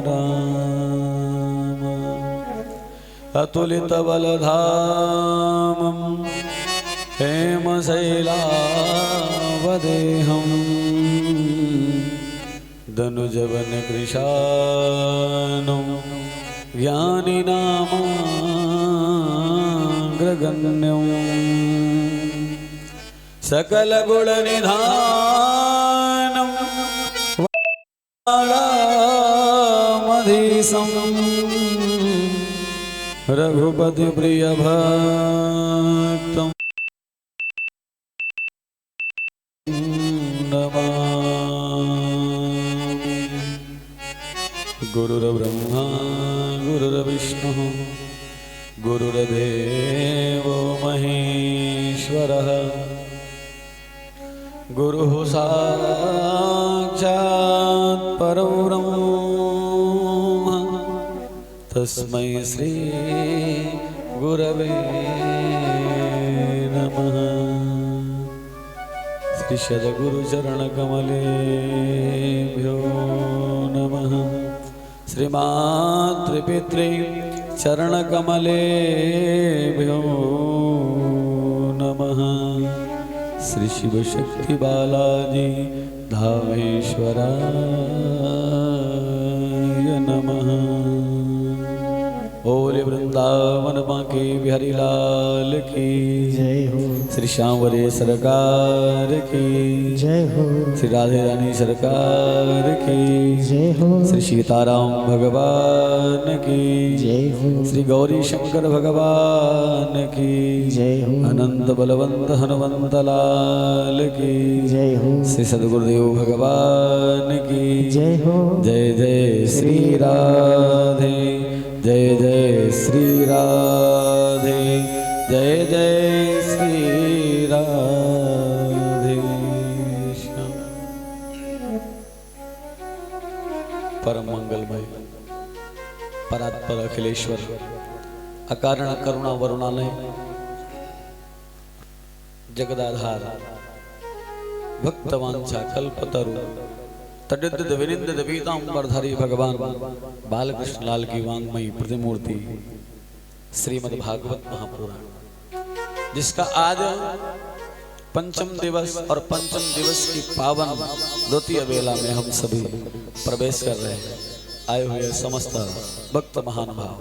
राम अतुलित बलधामं हेमशैलावदेहं धनुजवन कृशानं ज्ञानिनामाग्रगण्यं सकलगुणनिधानं वारामधीशं रघुपति प्रियभक्तं नमामि। गुरुर्ब्रह्मा गुरुर्विष्णुः गुरुर्देवो महेश्वरः गुरुः साक्षात् परब्रह्म तस्मै श्री गुरवे नमः। श्री सद्गुरुचरणकमलेभ्यो नमः। श्रीमातृपितृ चरणकमलेभ्यो नमः। श्री शिव शक्ति बालाजी धामेश्वराय नमः। बोले वृंदावन बांके बिहारी लाल की जय हो। श्री श्यामवरे सरकार की जय हो। श्री राधे रानी सरकार की जय हो। श्री सीताराम भगवान की जय हो। श्री गौरी शंकर भगवान की जय हो। अनंत बलवंत हनुमंत लाल की जय हो। श्री सद्गुरुदेव भगवान की जय हो। जय जय श्री राधे जय जय श्री राधे जय जय श्री राधे। परम मंगलमय परात्पर अखिलेश्वर अकारण करुणा वरुणालय जगदाधार भक्तवांछा कल्पतरु तडिद्ध विनिंद पीतांबरधारी भगवान बालकृष्ण लाल की वांगमयी प्रतिमूर्ति श्रीमद् भागवत महापुराण, जिसका आज पंचम दिवस और पंचम दिवस की पावन द्वितीय वेला में हम सभी प्रवेश कर रहे हैं। आए हुए समस्त भक्त महानुभाव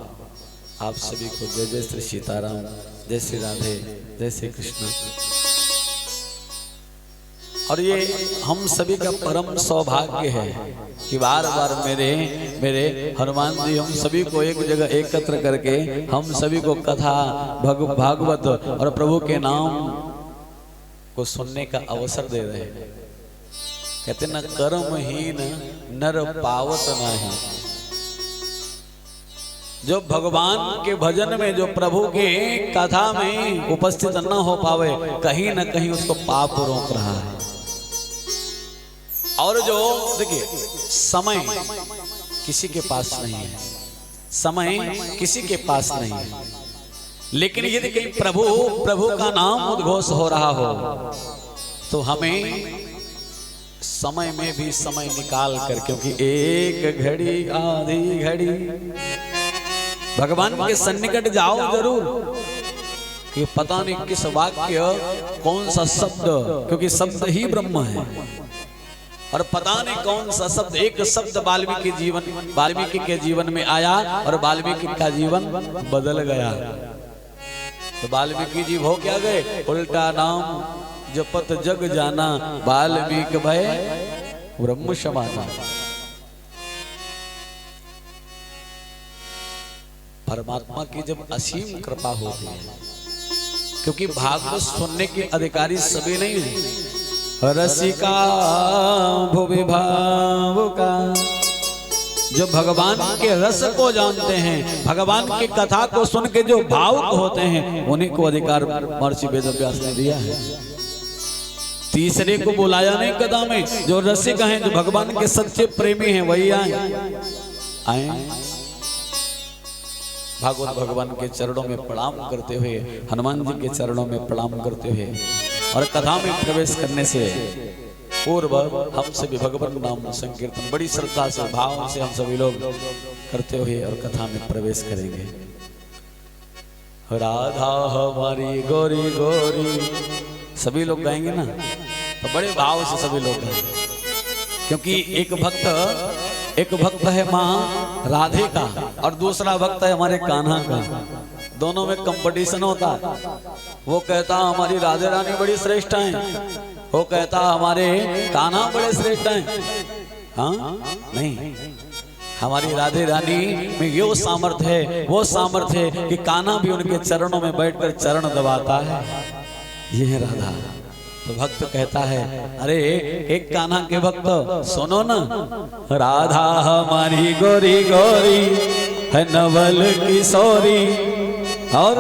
आप सभी को जय जय श्री सीताराम, जय श्री राधे, जय श्री कृष्ण। और ये हम सभी का परम सौभाग्य है कि बार बार मेरे हनुमान जी हम सभी को एक जगह एकत्र करके हम सभी को कथा भागवत और प्रभु के नाम को सुनने का अवसर दे रहे हैं। कहते न कर्महीन नर पावत नहीं। जो भगवान के भजन में, जो प्रभु के कथा में उपस्थित न हो पावे, कहीं न कहीं उसको पाप रोक रहा है। और जो देखिए समय किसी के पास नहीं है, समय किसी के पास नहीं है, लेकिन यदि कहीं प्रभु का नाम उद्घोष हो रहा हो तो हमें समय में भी समय निकाल कर, क्योंकि एक घड़ी आधी घड़ी भगवान के सन्निकट जाओ जरूर, कि पता नहीं किस वाक्य कौन सा शब्द, क्योंकि शब्द ही ब्रह्म है, और पता नहीं कौन सा शब्द, एक शब्द वाल्मीकि के जीवन में आया और वाल्मीकि का जीवन बदल गया। तो वाल्मीकि जी हो क्या गए, उल्टा नाम जपत जग जाना, वाल्मीकि भय ब्रह्म समाना। परमात्मा की जब असीम कृपा होती है, क्योंकि भागवत सुनने के अधिकारी सभी नहीं है, रसिका भुवि भावुका, जो भगवान के रस को जानते हैं, भगवान की कथा को सुन के जो भावुक होते हैं, उन्हीं को अधिकार महर्षि वेदव्यास ने दिया है। तीसरे को बुलाया नहीं कथा में, जो रसिक हैं, जो भगवान के सच्चे प्रेमी हैं, वही आए। भागवत भगवान के चरणों में प्रणाम करते हुए, हनुमान जी के चरणों में प्रणाम करते हुए और कथा में प्रवेश करने से पूर्व हम सभी भगवान नाम संकीर्तन बड़ी श्रद्धा से भाव से हम सभी लोग करते हुए और कथा में प्रवेश करेंगे। राधा हमारी गोरी गोरी, सभी लोग गाएंगे ना तो बड़े भाव से सभी लोग गाएंगे, क्योंकि एक भक्त है माँ राधे का और दूसरा भक्त है हमारे कान्हा का। दोनों में कंपटीशन होता। वो कहता हमारी राधे रानी बड़ी श्रेष्ठ हैं, वो कहता हमारे कान्हा बड़े श्रेष्ठ हैं। हाँ नहीं, हमारी राधे रानी में ये सामर्थ्य है, वो सामर्थ्य है कि कान्हा भी उनके चरणों में बैठकर चरण दबाता है। ये है राधा। तो भक्त कहता है, अरे एक कान्हा के भक्त सुनो ना, राधा हमारी गोरी गोरी है नवल किशोरी और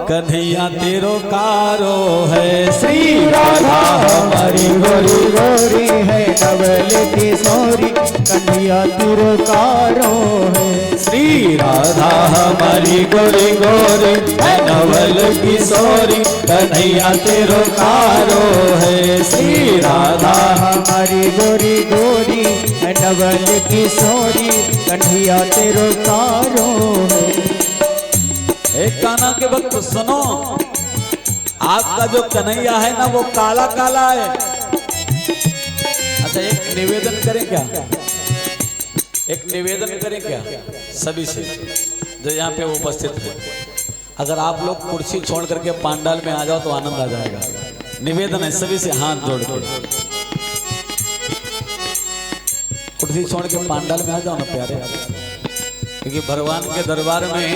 कन्हैया तेरो कारो है। श्री राधा हमारी गोरी गोरी है नवल किशोरी कन्हैया तेरो कारो है। श्री राधा हमारी गोरी गोरी है नवल किशोरी कन्हैया तेरो कारो है। श्री राधा हमारी गोरी गोरी है नवल किशोरी कन्हैया तेरो कारो है। एक कान्हा के भक्त सुनो, आपका जो कन्हैया है ना वो काला काला है। अच्छा एक निवेदन करें क्या, एक निवेदन करें क्या सभी से जो यहाँ पे उपस्थित है। अगर आप लोग कुर्सी छोड़ करके पांडाल में आ जाओ तो आनंद आ जाएगा। निवेदन है सभी से हाथ जोड़ कर, कुर्सी छोड़ के पांडाल में आ जाओ ना प्यारे, क्योंकि भगवान के दरबार में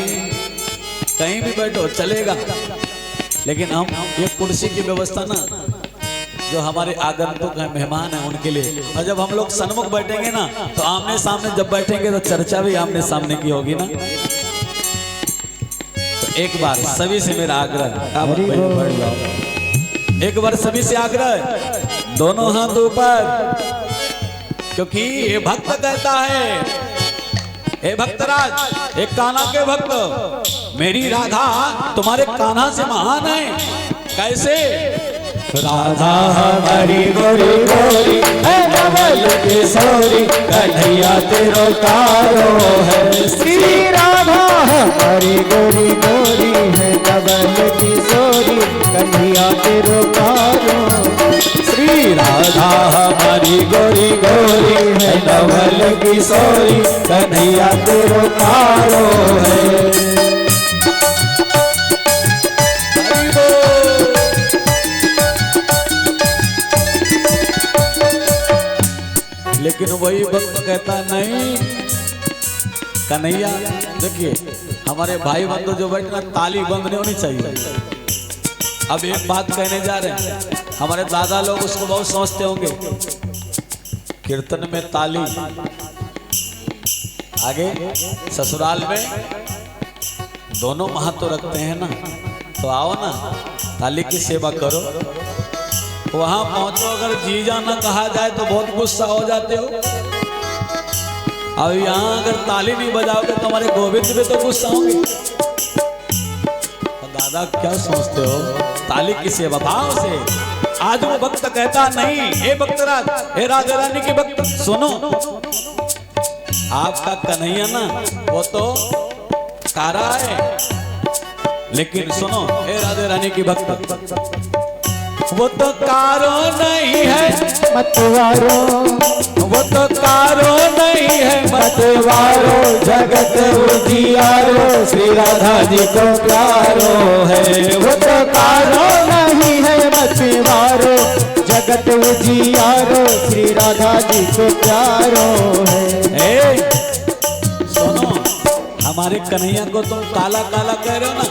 कहीं भी बैठो चलेगा, लेकिन हम ये कुर्सी की व्यवस्था ना जो हमारे आगंतुक हैं मेहमान हैं उनके लिए। और जब हम लोग सन्मुख बैठेंगे ना तो आमने सामने जब बैठेंगे तो चर्चा भी आमने सामने की होगी ना। तो एक बार सभी से मेरा आग्रह, एक बार सभी से आग्रह, दोनों हाथ ऊपर, क्योंकि ये भक्त कहता है, हे भक्तराज एक कान्हा के भक्त, मेरी राधा तुम्हारे कान्हा से महान है। कैसे? राधा हमारी गोरी गोरी है नवल किशोरी कन्हैया तेरो कारो है। श्री राधा हमारी गोरी गोरी है नवल किशोरी कन्हैया तेरो कारो। श्री राधा हमारी गोरी गोरी है नवल किशोरी कन्हैया तेरो कारो है। लेकिन वही भक्त कहता नहीं कन्हैया, देखिए हमारे भाई बंधु जो बैठना ताली बंद नहीं होनी चाहिए। अब एक बात कहने जा रहे हैं, हमारे दादा लोग उसको बहुत समझते होंगे, कीर्तन में ताली, आगे ससुराल में दोनों महत्व रखते हैं ना, तो आओ ना ताली की सेवा करो। वहां पहुंचो, अगर जीजा ना कहा जाए तो बहुत गुस्सा हो जाते हो। अब यहाँ अगर ताली नहीं बजाओगे तो हमारे गोविंद भी तो गुस्सा होंगे। तो दादा क्या सोचते हो, ताली की सेवा भाव से। आज वो भक्त कहता नहीं, हे भक्तराज, हे राधा रानी के भक्त सुनो, आपका कन्हैया ना वो तो कारा है, लेकिन सुनो हे राधा रानी की भक्त, वो तो कारो नहीं है मतवारो, वो तो कारो नहीं है मतवारो जगत उजियारो श्री राधा जी को प्यारो है। वो तो कारो नहीं है मतवारो जगत उजियारो श्री राधा जी को प्यारो है। सुनो, हमारे कन्हैया को तुम काला काला कह रहे हो ना,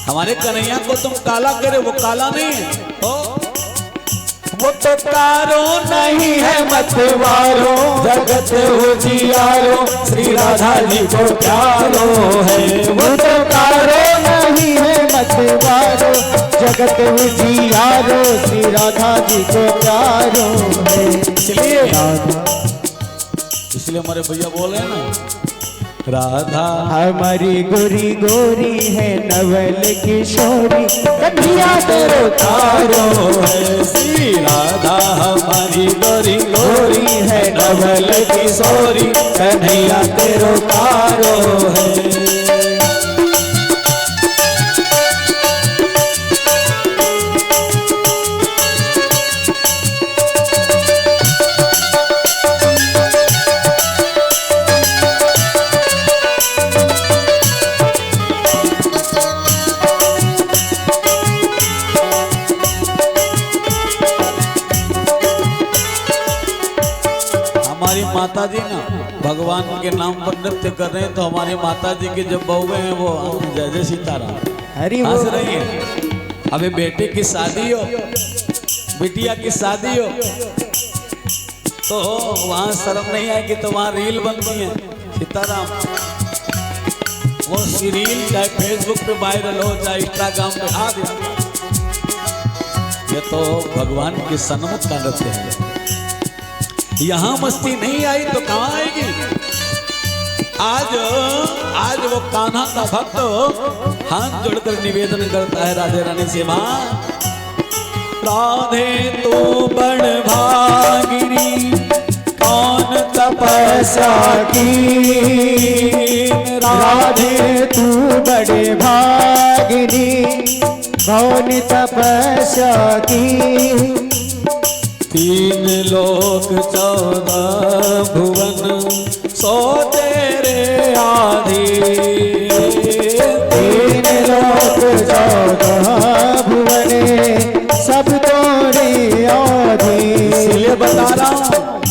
हमारे कन्हैया को तुम काला कह रहे हो, वो काला नहीं है। वो तो कारो नहीं है मतवारो जगत उजियारो श्री राधा जी को प्यारो है। वो तो कारो नहीं है मतवारो जगत उजियारो श्री राधा जी को प्यारो है। इसलिए हमारे भैया बोल रहे हैं ना राधा हमारी गोरी गोरी है नवल किशोरी, कन्हैया तेरो तारो है। श्री राधा हमारी गोरी गोरी है नवल किशोरी, कन्हैया तेरो तारो है। हमारी माता जी ना भगवान के नाम पर नृत्य कर रहे हैं, तो हमारे माता जी के जो बहुएं हैं वो जय जय सीताराम हरी हंस बोल। रही है। अबे बेटे की शादी हो, बिटिया की शादी हो, तो वहाँ शर्म नहीं आएगी, तो वहाँ रील बनती है सीताराम। वो रील चाहे फेसबुक पे वायरल हो, चाहे इंस्टाग्राम पे आ गया, ये तो भगवान के सन्मुख का नृत्य है। यहाँ मस्ती नहीं आई तो कहाँ आएगी। आज वो कान्हा का भक्त हाथ जोड़कर निवेदन करता है राधे रानी से, मां राधे तू बड़ भागिनी कौन तपस्या की, राधे तू बड़े भागिनी कौन तपस्या की, 3 लोक 14 भुवन सो तेरे आधीन, 3 लोक 14 भुवने सब तोरे आधीन। इसलिए बता रहा हूँ,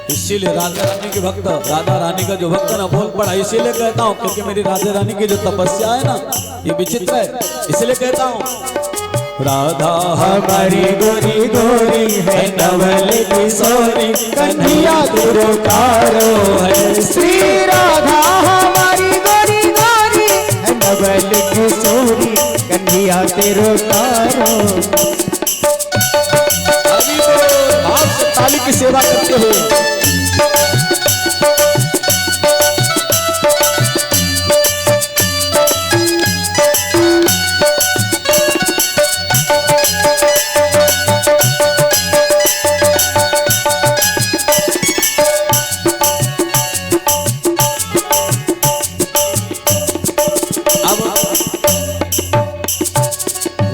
इसीलिए राधा रानी के भक्त, राधा रानी का जो भक्त ना बोल पड़ा, इसीलिए कहता हूँ क्योंकि मेरी राधा रानी की जो तपस्या है ना ये विचित्र है, इसलिए कहता हूँ राधा हमारी गोरी गोरी है नवल किशोरी, कन्हैया तेरो तारो है। श्री राधा हमारी गोरी गोरी है नवल किशोरी, कन्हैया तेरो तारो। हरि बोल, भाव से ताली की सेवा करते हुए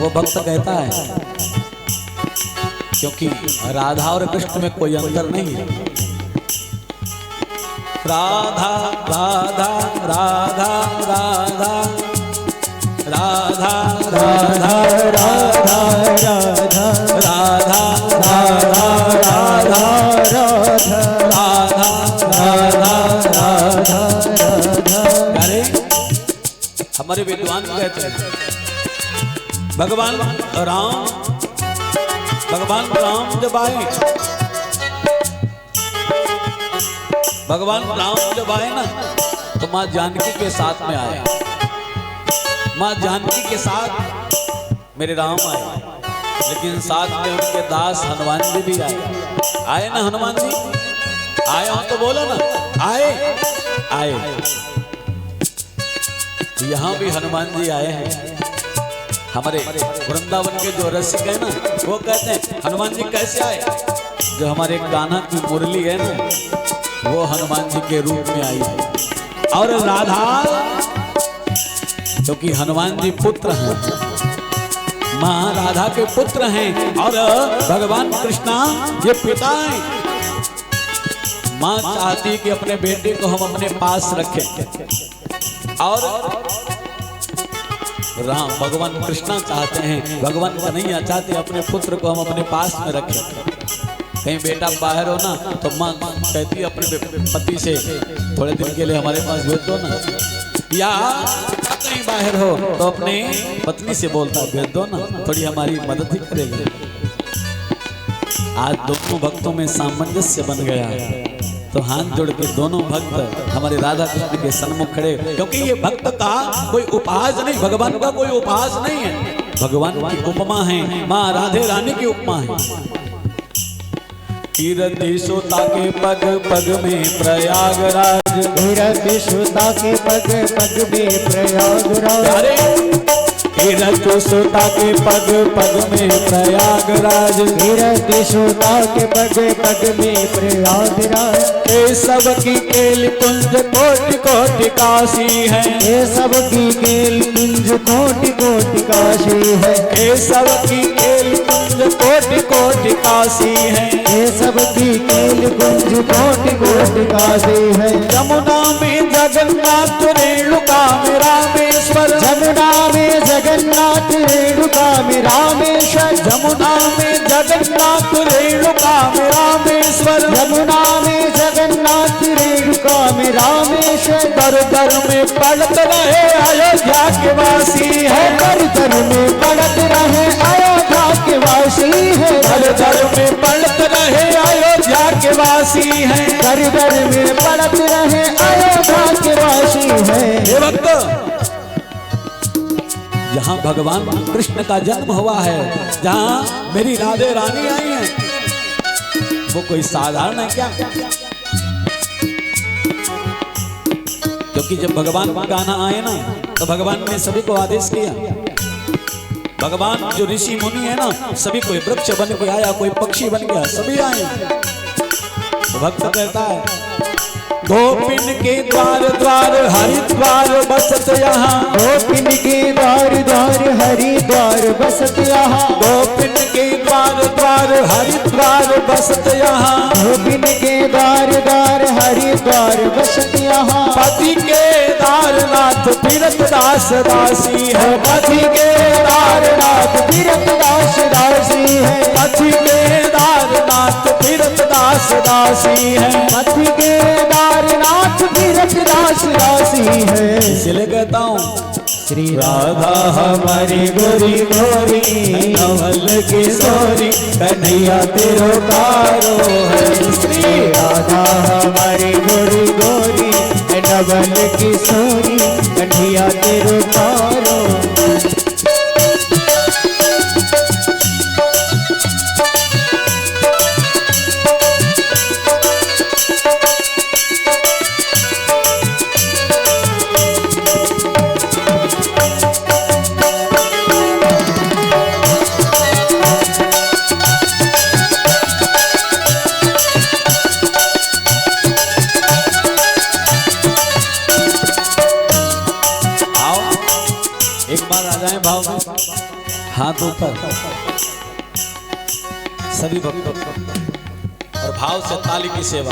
भक्त कहता है, क्योंकि राधा और कृष्ण में कोई अंतर नहीं है। राधा राधा राधा राधा राधा राधा राधा राधा राधा राधा राधा। अरे हमारे विद्वान कहते हैं भगवान राम जब आए, भगवान राम जब आए ना तो माँ जानकी के साथ में आए, माँ जानकी के साथ मेरे राम आए, लेकिन साथ में उनके दास हनुमान जी भी आए ना। हनुमान जी आए हो तो बोलो ना, आए। यहाँ भी हनुमान जी आए हैं। हमारे वृंदावन के जो रसिक है ना वो कहते हैं हनुमान जी कैसे आए, जो हमारे कान्हा की मुरली है ना वो हनुमान जी के रूप में आई है। और राधा क्योंकि हनुमान जी पुत्र हैं, माँ राधा के पुत्र हैं, और भगवान कृष्णा ये पिता हैं। माँ चाहती कि अपने बेटे को हम अपने पास रखें, और राम भगवान कृष्णा चाहते हैं, भगवान कन्हैया चाहते हैं अपने पुत्र को हम अपने पास में रखें। कहीं बेटा बाहर हो ना तो माँ कहती है अपने पति से थोड़े दिन के लिए हमारे पास भेज दो ना, या कहीं बाहर हो तो अपने पत्नी से बोलता भेज दो ना, थोड़ी हमारी मदद ही करेगी। आज दोनों भक्तों में सामंजस्य बन गया है, तो हाथ जोड़ के दोनों भक्त हमारे राधा कृष्ण के सन्मुख खड़े, क्योंकि ये भक्त का कोई उपहास नहीं, भगवान का कोई उपहास नहीं है, भगवान की उपमा है, माँ राधे रानी की उपमा है। कीरति सुता के पग पग में प्रयागराज, कीरति सुता के पग पग में प्रयागराज, अरे कीरति सुता के पग पग में प्रयागराज, कीरति सुता के पग पग में प्रयागराज, केशव की केल कुंज कोटि कोटि काशी है, केशव की केल कुंज कोटि कोटि काशी है, केशव की केल कुंज कोटि कोटि काशी है, केशव की केल कुंज कोटि कोटि काशी है, यमुना में जगन्नाथ रेणुका में रामेश्वर, जमुना में जगन्नाथ रेणुका में रामेश्वर, यमुना में जगन्नाथ रेणुका में रामेश्वर, यमुना में जगन्नाथ रेणुका में रामेश्वर, दर दर में पड़त रहे अयोध्या के वासी है, दर दर में पड़त रहे अयोध्या के वासी है, दर दर में पड़त रहे अयोध्या के वासी है, दर दर में पड़त रहे अयोध्या के वासी है। हे भक्त, जहाँ भगवान कृष्ण का जन्म हुआ है, जहाँ मेरी राधे रानी आई है, वो कोई साधारण है क्या? क्योंकि जब भगवान गाना आए ना, तो भगवान ने सभी को आदेश किया। भगवान जो ऋषि मुनि है ना, सभी कोई वृक्ष बन के आया, कोई पक्षी बन गया, सभी आए। तो भक्त कहता है, गोपिन के द्वार द्वार हरिद्वार बसत यहाँ, गोपिन के द्वार द्वार हरिद्वार बसत यहाँ, गोपिन के द्वार द्वार हरिद्वार बसत यहाँ, गोपिन के द्वार द्वार हरिद्वार बसत यहाँ, पति के दारनाथ तीरथ दास दासी है, पति के दारनाथ तीरथ दास दासी है, पति के दारनाथ तीरथ दास दासी है, पति के दारनाथ तीरथ दास दासी है। इसलिए कहता हूँ, श्री राधा हमारी गोरी गोरी, नवल किशोरी कन्हैया तेरो तारो है, श्री राधा हमारी गोरी गोरी, नवल किशोरी कन्हैया तेरो तारो। हाथ ऊपर, सभी भक्तों और भाव से ताली की सेवा।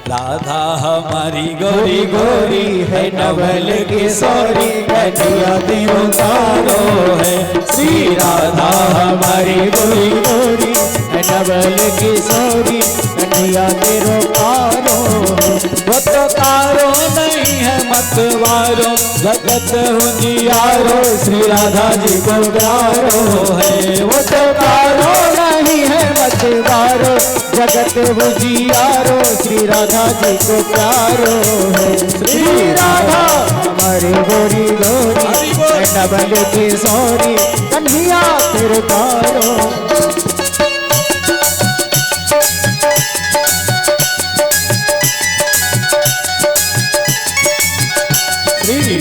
राधा हमारी गोरी गोरी है, नवल किशोरी कन्हैया तेरो तारो है, श्री राधा हमारी गोरी गोरी है, नवल किशोरी कन्हैया तेरो तारो है। वो तो तारो नहीं है मतवारो, जगत उजियारो श्री राधा जी को प्यारो है, वो तो तारो नहीं है मतवारो, जगत उजियारो श्री राधा जी को प्यारो है, श्री राधा हमारी गोरी गोरी है, नवल किशोरी कन्हैया तेरो तारो।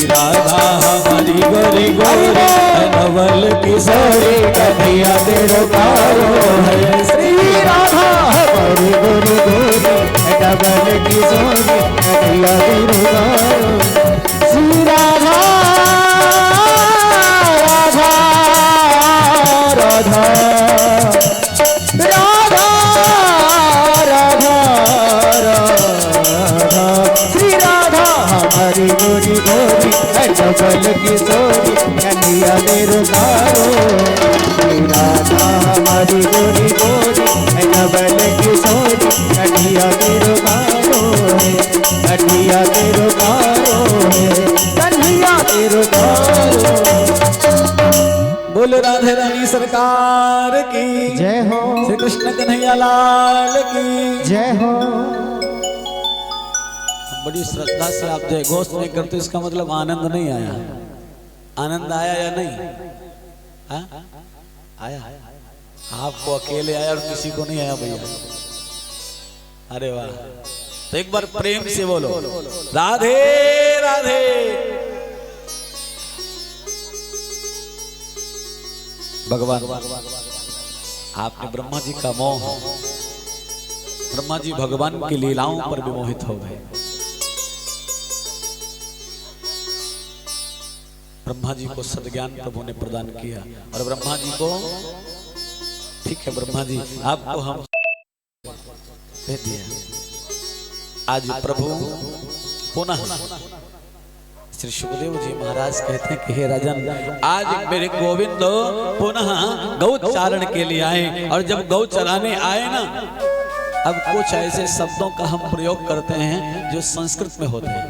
राधा हमारी गोरी गोरी नवल किशोरी कन्हैया तेरो तारो है, श्री राधा हमारी गोरी गोरी नवल किशोरी कन्हैया तेरो तारो। श्री राधा राधा राधा राधा राधा राधा, श्री राधा हमारी गोरी गोरी नवल किशोरी कन्हैया तेरो तारो। श्री राधा हमारी गोरी गोरी नवल किशोरी कन्हैया तेरो तारो है, कन्हैया तेरो तारो है, कन्हैया तेरो तारो। बोल राधे रानी सरकार की जय हो, श्री कृष्ण कन्हैया लाल की जय हो। बड़ी श्रद्धा से आप जय घोष नहीं करते, इसका मतलब आनंद नहीं आया। आनंद आया या नहीं? आया? आपको अकेले आया और किसी को नहीं आया भैया, अरे वाह, तो एक बार प्रेम से बोलो राधे राधे। भगवान आपने ब्रह्मा जी का मोह, ब्रह्मा जी भगवान की लीलाओं पर विमोहित हो गए। ब्रह्मा जी को सद्ज्ञान प्रभु ने प्रदान किया और ब्रह्मा जी को, ठीक है ब्रह्मा जी आपको हम भेज दिया। आज प्रभु पुनः श्री सुखदेव जी महाराज कहते हैं कि हे राजन, आज मेरे गोविंद पुनः गौचारण के लिए आए। और जब गौ चराने आए ना, अब कुछ ऐसे शब्दों का हम प्रयोग करते हैं जो संस्कृत में होते हैं,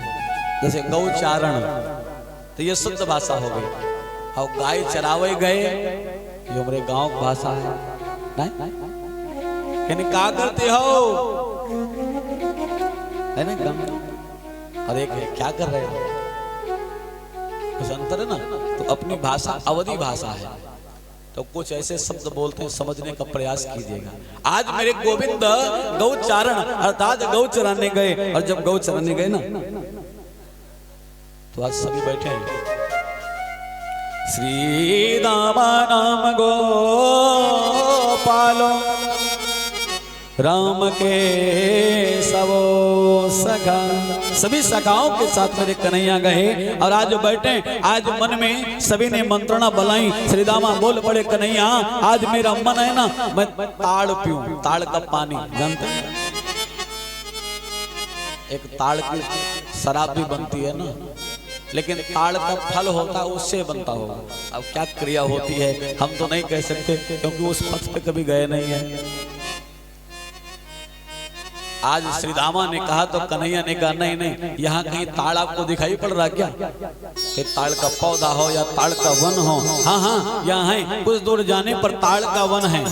जैसे गौचारण, तो ये शुद्ध भाषा हो गई। और गाय चरावे गए, ये हमारे गांव की भाषा है, नहीं कहने क्या करते हो, है ना गम, और एक क्या कर रहे हो, कुछ अंतर है ना। तो अपनी भाषा अवधि भाषा है, तो कुछ ऐसे शब्द बोलते हैं, समझने का प्रयास कीजिएगा। आज मेरे गोविंद गौचारण अर्थात गौ चराने गए, और जब गौ चराने गए ना, तो आज सभी बैठे हैं। श्री राम नाम गोपालो राम के सबो सखा, सभी सखाओं के साथ मेरे कन्हैया गए। और आज बैठे, आज मन में सभी ने मंत्रणा बुलाई। श्री दामा बोल पड़े, कन्हैया आज मेरा मन है ना, मैं ताड़ पीऊं, ताड़ का पानी जानते हैं, एक ताड़ की शराब भी बनती है ना, लेकिन ताड़ का फल होता है उससे बनता होगा। अब क्या क्रिया होती है हम तो नहीं कह सकते, क्योंकि उस पथ पे कभी गए नहीं है। आज श्री दामा ने कहा तो कन्हैया ने कहा नहीं नहीं, यहाँ कहीं ताड़ आपको दिखाई पड़ रहा क्या, कि ताड़ का पौधा हो या ताड़ का वन हो। हाँ हाँ यहाँ है, कुछ दूर जाने पर ताड़ का वन है।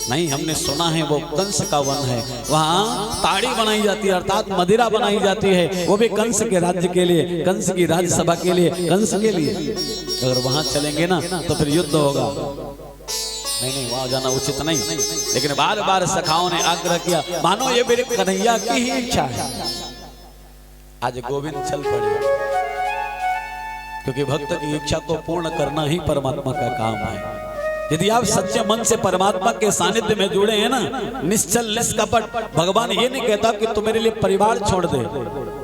नहीं, हमने सुना है वो कंस का वन है, वहाँ ताड़ी बनाई जाती है, अर्थात मदिरा बनाई जाती है, वो भी कंस के राज्य के लिए, कंस की राज्यसभा के लिए, कंस के लिए। अगर वहाँ चलेंगे ना तो फिर युद्ध होगा। नहीं नहीं, वहां जाना उचित नहीं। लेकिन बार बार सखाओं ने आग्रह किया, मानो ये मेरे कन्हैया की ही इच्छा है। आज गोविंद चल पड़े, क्योंकि भक्त की इच्छा को पूर्ण करना ही परमात्मा का काम है। यदि आप सच्चे मन से परमात्मा के सानिध्य में जुड़े हैं ना, निश्चल निष्कपट, भगवान ये नहीं कहता कि तू मेरे लिए परिवार छोड़ दे,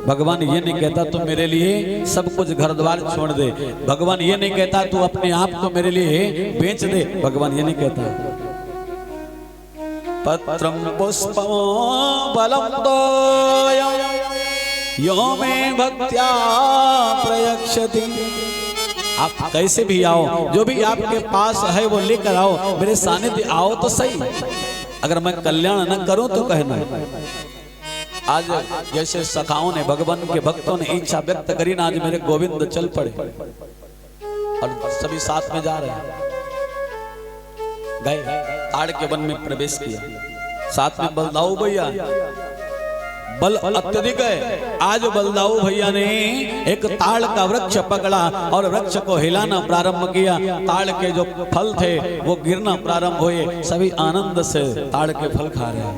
भगवान ये नहीं कहता तू मेरे लिए सब कुछ घर द्वार छोड़ दे, भगवान ये नहीं कहता तू अपने आप को मेरे लिए बेच दे, भगवान ये नहीं कहता। पत्रम पुष्पम बलम तोयं यो मे भक्त्या प्रयक्षति। आप कैसे भी आओ, जो भी आपके पास है वो लेकर आओ, मेरे सानिध्य आओ तो सही। अगर मैं कल्याण न करूं तो कहना। आज जैसे सखाओं ने, भगवान के भक्तों ने इच्छा व्यक्त करी ना, आज मेरे गोविंद चल पड़े और सभी साथ में जा रहे हैं। गए, ताड़ के वन में प्रवेश किया, साथ में बलदाऊ भैया, बल अत्यधिक है। आज बलदाऊ भैया ने एक ताड़ का वृक्ष पकड़ा और वृक्ष को हिलाना प्रारंभ किया। ताड़ के जो फल थे वो गिरना प्रारंभ हुए, सभी आनंद से ताड़ के फल खा रहे हैं।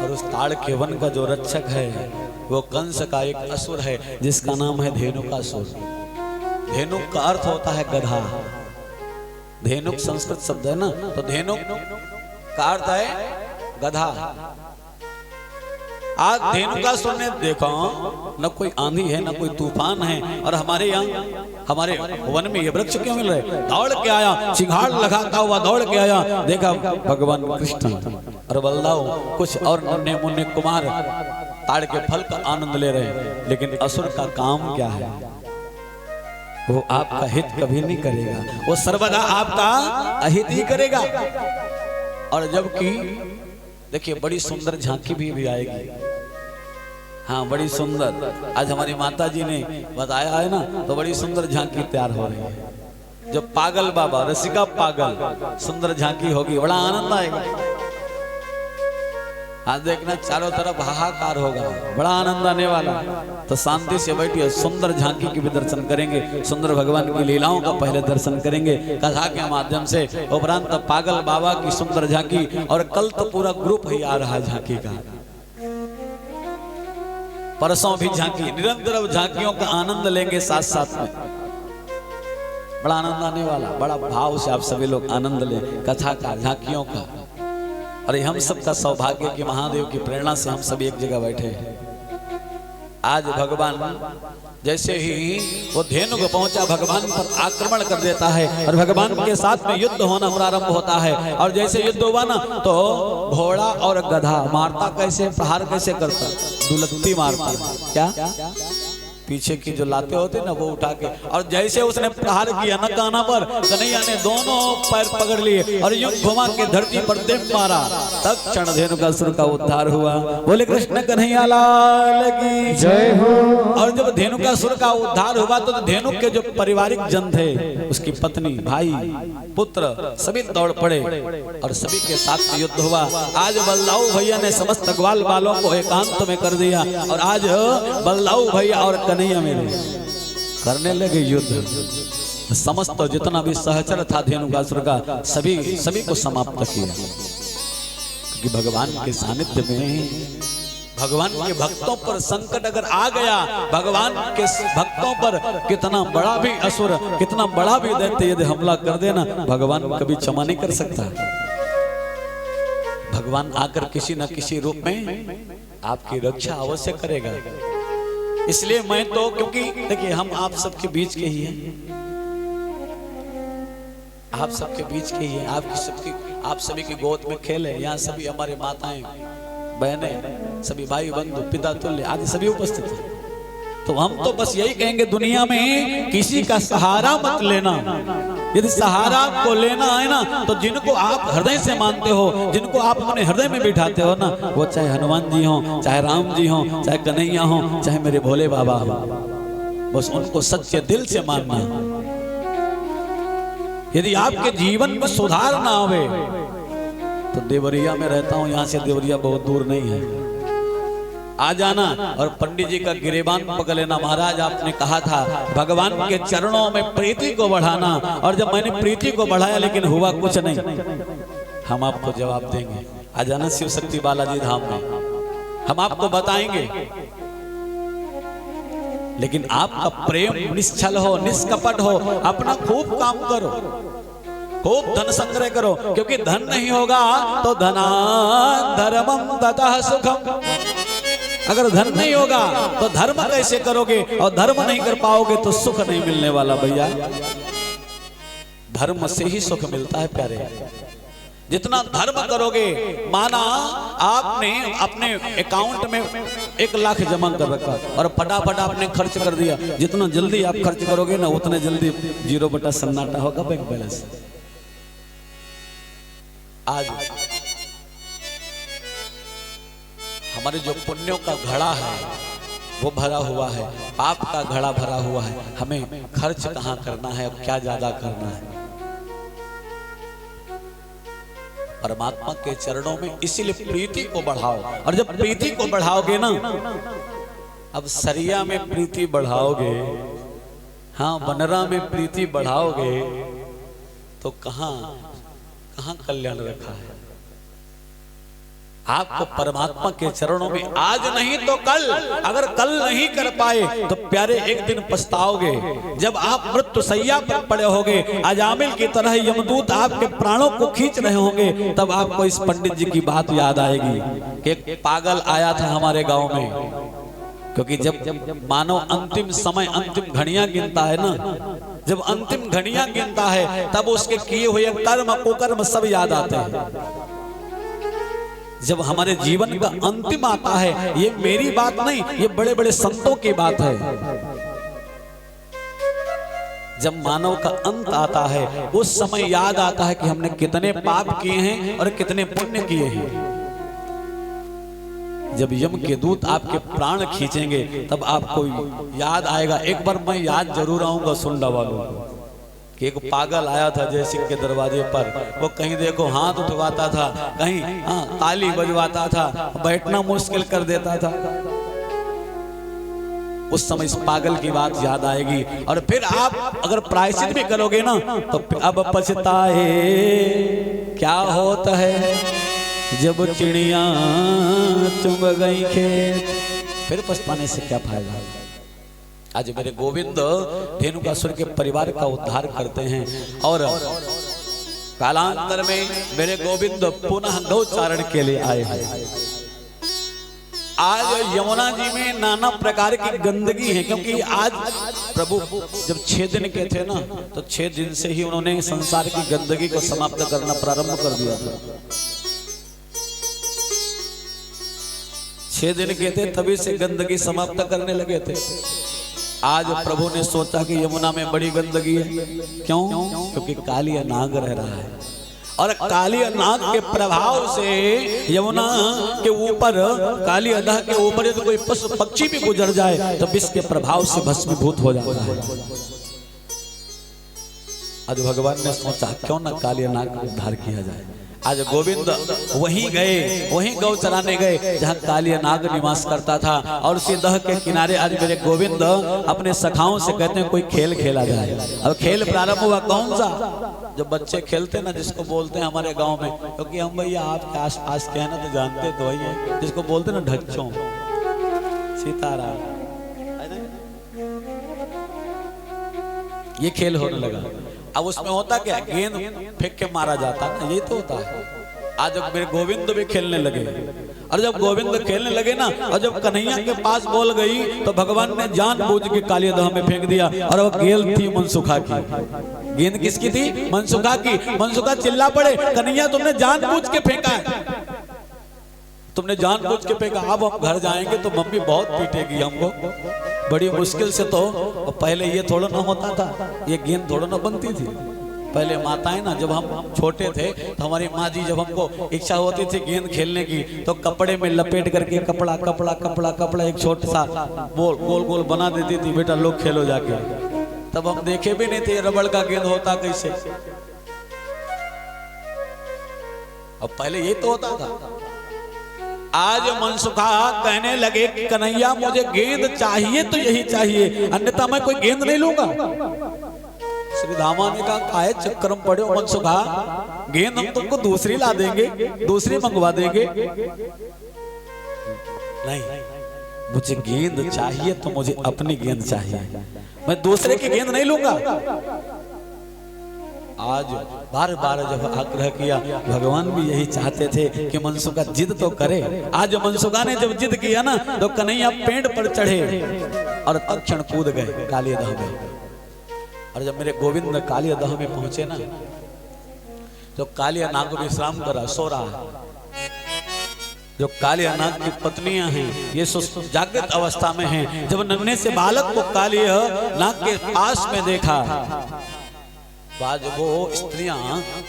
और उस ताड़ के वन का जो रक्षक है वो कंस का एक असुर है, जिसका नाम है धेनुकासुर। धेनुक का अर्थ होता है गधा। धेनुक संस्कृत शब्द है ना, तो धेनुक का अर्थ है गधा। आज धेनुकासुर ने देखा न कोई आंधी है, न कोई तूफान है, और हमारे यहाँ हमारे वन में ये वृक्ष क्यों मिल रहे? दौड़ के आया, चिघाड़ लगाता हुआ दौड़ के आया, देखा भगवान कृष्ण और बलदाऊ कुछ और नन्हे मुन्ने कुमार ताड़ के फल का आनंद ले रहे हैं। लेकिन असुर का काम क्या है? वो आपका हित कभी नहीं करेगा, वो सर्वदा आपका अहित ही करेगा। और जबकि देखिए बड़ी सुंदर झांकी भी आएगी। हाँ, बड़ी सुंदर। आज हमारी माता जी ने बताया है ना, तो बड़ी सुंदर झांकी तैयार हो रही है। जो पागल बाबा, रसिका पागल, सुंदर झांकी होगी, बड़ा आनंद आएगा। आज देखना चारों तरफ हाहाकार होगा, बड़ा आनंद आने वाला। तो शांति से बैठिए, सुंदर झांकी के भी दर्शन करेंगे, सुंदर भगवान की लीलाओं का पहले दर्शन करेंगे कथा के माध्यम से, उपरांत पागल बाबा की सुंदर झांकी, और कल तो पूरा ग्रुप ही आ रहा है झांकी का, परसों भी झांकी, निरंतर अब झांकियों का आनंद लेंगे साथ साथ में। बड़ा आनंद आने वाला, बड़ा भाव से आप सभी लोग आनंद लें कथा का, झांकियों का। और हम सबका सौभाग्य कि महादेव की प्रेरणा से हम सभी एक जगह बैठे हैं। आज भगवान जैसे ही वो धेनु को पहुंचा, भगवान पर आक्रमण कर देता है और भगवान के साथ में युद्ध होना प्रारंभ होता है। और जैसे युद्ध हुआ ना, तो घोड़ा और गधा मारता कैसे, प्रहार कैसे करता, दुलत्ती मारता, क्या पीछे की जो लाते होते ना वो उठा के, और जैसे उसने प्रहार किया न काना पर, कन्हैया ने दोनों पैर पकड़ लिए और यूं घुमा के धरती पर देव मारा, तब क्षण धेनुकासुर का उद्धार हुआ। बोले कृष्ण कन्हैया लाल की जय हो। और जब धेनुकासुर का उद्धार हुआ तो धेनु के जो पारिवारिक जन थे, उसकी पत्नी, भाई, पुत्र सभी दौड़ पड़े और सभी के साथ युद्ध हुआ। आज बलदाऊ भैया ने समस्त ग्वाल बालों को एकांत में कर दिया और आज बलदाऊ भैया और कन्हैया मेरे करने लगे युद्ध। समस्त जितना भी सहचर था धेनुकासुर का, सभी को समाप्त किया। क्योंकि भगवान के सानिध्य में, भगवान के भक्तों पर संकट अगर आ गया, भगवान के भक्तों पर कितना बड़ा भी असुर, कितना बड़ा भी दैत्य यदि हमला कर देना, भगवान कभी क्षमा नहीं कर सकता। भगवान आकर किसी न किसी रूप में आपकी रक्षा अवश्य करेगा। इसलिए मैं तो, क्योंकि देखिए हम आप सबके बीच के ही हैं, आप सबके बीच के ही हैं, आप सभी की गोद में खेले, यहाँ सभी हमारे माताएं, बहनें, सभी भाई बंधु, पिता तुल्य आदि सभी उपस्थित हैं। तो हम तो बस यही कहेंगे, दुनिया में किसी का सहारा मत लेना। यदि सहारा को लेना है ना, तो जिनको आप हृदय से मानते हो, जिनको आप अपने हृदय में बिठाते हो ना, वो चाहे हनुमान जी हो, चाहे राम जी हो, चाहे कन्हैया हो, चाहे मेरे भोले बाबा हो, बस उनको सच्चे दिल से मानना। यदि आपके जीवन में सुधार ना आवे, तो देवरिया में रहता हूं, यहां से देवरिया बहुत दूर नहीं है, आ जाना और पंडित जी का गिरेबान पकड़ लेना। महाराज आपने कहा था भगवान के चरणों में प्रीति को बढ़ाना, और जब मैंने प्रीति को बढ़ाया लेकिन हुआ कुछ नहीं, हम आपको जवाब देंगे। आ जाना शिव शक्ति बालाजी धाम में, हम आपको बताएंगे। लेकिन आपका प्रेम निश्चल हो, निष्कपट हो, अपना खूब काम करो, खूब धन संग्रह करो, क्योंकि धन नहीं होगा तो धना धर्मम ततः सुखम। अगर धन नहीं होगा तो धर्म कैसे करोगे, और धर्म नहीं कर पाओगे तो सुख नहीं मिलने वाला भैया। धर्म से ही सुख मिलता है प्यारे। जितना धर्म करोगे, माना आपने अपने अकाउंट में 1 लाख जमा कर रखा और फटाफट आपने खर्च कर दिया, जितना जल्दी आप खर्च करोगे ना, उतने जल्दी 0 सन्नाटा होगा बैंक बैलेंस। आज हमारे जो पुण्यों का घड़ा है वो भरा हुआ है, पाप का घड़ा भरा हुआ है, हमें खर्च कहाँ करना है और क्या ज्यादा करना है परमात्मा के चरणों में। इसीलिए प्रीति को बढ़ाओ, और जब प्रीति को बढ़ाओगे ना, अब सरिया में प्रीति बढ़ाओगे, हाँ बनरा में प्रीति बढ़ाओगे, तो कहाँ कल्याण रखा है। आपको परमात्मा के चरणों में आज नहीं तो कल, अगर कल नहीं कर पाए तो प्यारे एक दिन पछताओगे। जब आप मृत्यु सैया पर पड़े होगे, अजामिल की तरह यमदूत आपके प्राणों को खींच रहे होंगे, तब आपको इस पंडित जी की बात याद आएगी कि एक पागल आया था हमारे गांव में। क्योंकि जब मानव अंतिम समय, अंतिम घड़ियां गिनता है ना, जब अंतिम घड़ियां गिनता है, तब उसके किए हुए कर्म कुकर्म सब याद आते हैं। जब हमारे जीवन का अंतिम आता है, ये मेरी बात नहीं, ये बड़े बड़े संतों की बात है। जब मानव का अंत आता है, उस समय याद आता है कि हमने कितने पाप किए हैं और कितने पुण्य किए हैं। जब यम के दूत आपके प्राण खींचेंगे, तब आपको याद आएगा। एक बार मैं याद जरूर आऊंगा सुंडा वालों, कि एक पागल आया था जय सिंह के दरवाजे पर, वो कहीं देखो हाथ उठवाता था, कहीं ताली बजवाता था, बैठना मुश्किल कर देता था। उस समय इस पागल की बात याद आएगी और फिर आप अगर प्रायश्चित भी करोगे ना तो अब पछताए क्या होता है जब चिड़िया चुग गई खेत, फिर पछताने से क्या फायदा। आज मेरे गोविंद धेनुकासुर के परिवार का उद्धार करते हैं और कालांतर में मेरे गोविंद पुनः गौचारण के लिए आए हैं। आज यमुना जी में नाना प्रकार की गंदगी है, क्योंकि आज प्रभु जब 6 दिन के थे ना तो 6 दिन से ही उन्होंने संसार की गंदगी को समाप्त करना प्रारंभ कर दिया था। 6 दिन के थे तभी से गंदगी समाप्त करने लगे थे। आज प्रभु ने सोचा कि यमुना में बड़ी गंदगी है, क्यों? क्योंकि कालिया नाग रह रहा है और कालिया नाग के प्रभाव से यमुना के ऊपर, कालिया नाग के ऊपर यदि कोई पशु पक्षी भी गुजर जाए तो विष के प्रभाव से भस्मीभूत हो जाता है। आज भगवान ने सोचा क्यों ना कालिया नाग का उद्धार किया जाए। आज गोविंद वहीं गए, वहीं गौ चराने गए जहां कालिया नाग निवास करता था और उसी दह के किनारे आज मेरे गोविंद अपने सखाओं से कहते हैं कोई खेल खेला जाए। अब खेल प्रारंभ हुआ कौन सा? जब बच्चे खेलते ना, जिसको बोलते हैं हमारे गांव में, क्योंकि हम भैया आपके आस पास के हैं ना तो जानते तो वही है, जिसको बोलते ना ढच्चों, सीताराम, ये खेल होने लगा। अब उसमें होता क्या, गेंद फेंक के मारा जाता ना, यही तो होता है। आज जब मेरे गोविंद भी खेलने लगे और जब गोविंद खेलने लगे ना और जब कन्हैया के पास बॉल गई तो भगवान ने जानबूझ के कालिया दह में फेंक दिया और वो गेंद थी मनसुखा की। गेंद किसकी थी? मनसुखा की। मनसुखा चिल्ला पड़े, कन्हैया तुमने जानबूझ के फेंका है, तुमने जानबूझ के फेंका। अब हम घर जाएंगे तो मम्मी बहुत पीटेगी हमको, बड़ी मुश्किल से। तो पहले ये थोड़ा ना होता था, ये गेंद थोड़ा ना बनती थी। पहले माताएं ना, जब हम छोटे थे तो हमारी माँ जी जब हमको इच्छा होती थी गेंद खेलने की तो कपड़े में लपेट करके कपड़ा कपड़ा कपड़ा कपड़ा एक छोटा सा गोल गोल गोल बना देती थी, बेटा लोग खेलो जाके। तब हम देखे भी नहीं थे रबड़ का गेंद होता कैसे। अब पहले ये तो होता था। आज मनसुखा कहने लगे कन्हैया मुझे गेंद चाहिए तो यही चाहिए, अन्यथा मैं कोई गेंद नहीं लूंगा। श्री धामा ने कहा काहे चक्कर में पड़े हो मनसुखा, गेंद हम तुमको दूसरी ला देंगे, दूसरी मंगवा देंगे। नहीं, मुझे गेंद चाहिए तो मुझे अपनी गेंद चाहिए, मैं दूसरे की गेंद नहीं लूंगा। आज बार बार जब आग्रह किया, भगवान भी यही चाहते थे कि मनसुखा जिद तो करे। आज मनसुखा ने जब जिद किया ना तो कन्हैया पेड़ पर चढ़े और तत्क्षण कूद गए कालिया दह में। और जब मेरे गोविंद कालिया दह में पहुंचे ना तो कालिया नाग विश्राम करा, सो रहा है। जो कालिया नाग की पत्नियां हैं ये जागृत अवस्था में हैं। जब नन्हे से बालक को कालिया नाग के पास में देखा, बाद वो स्त्रियां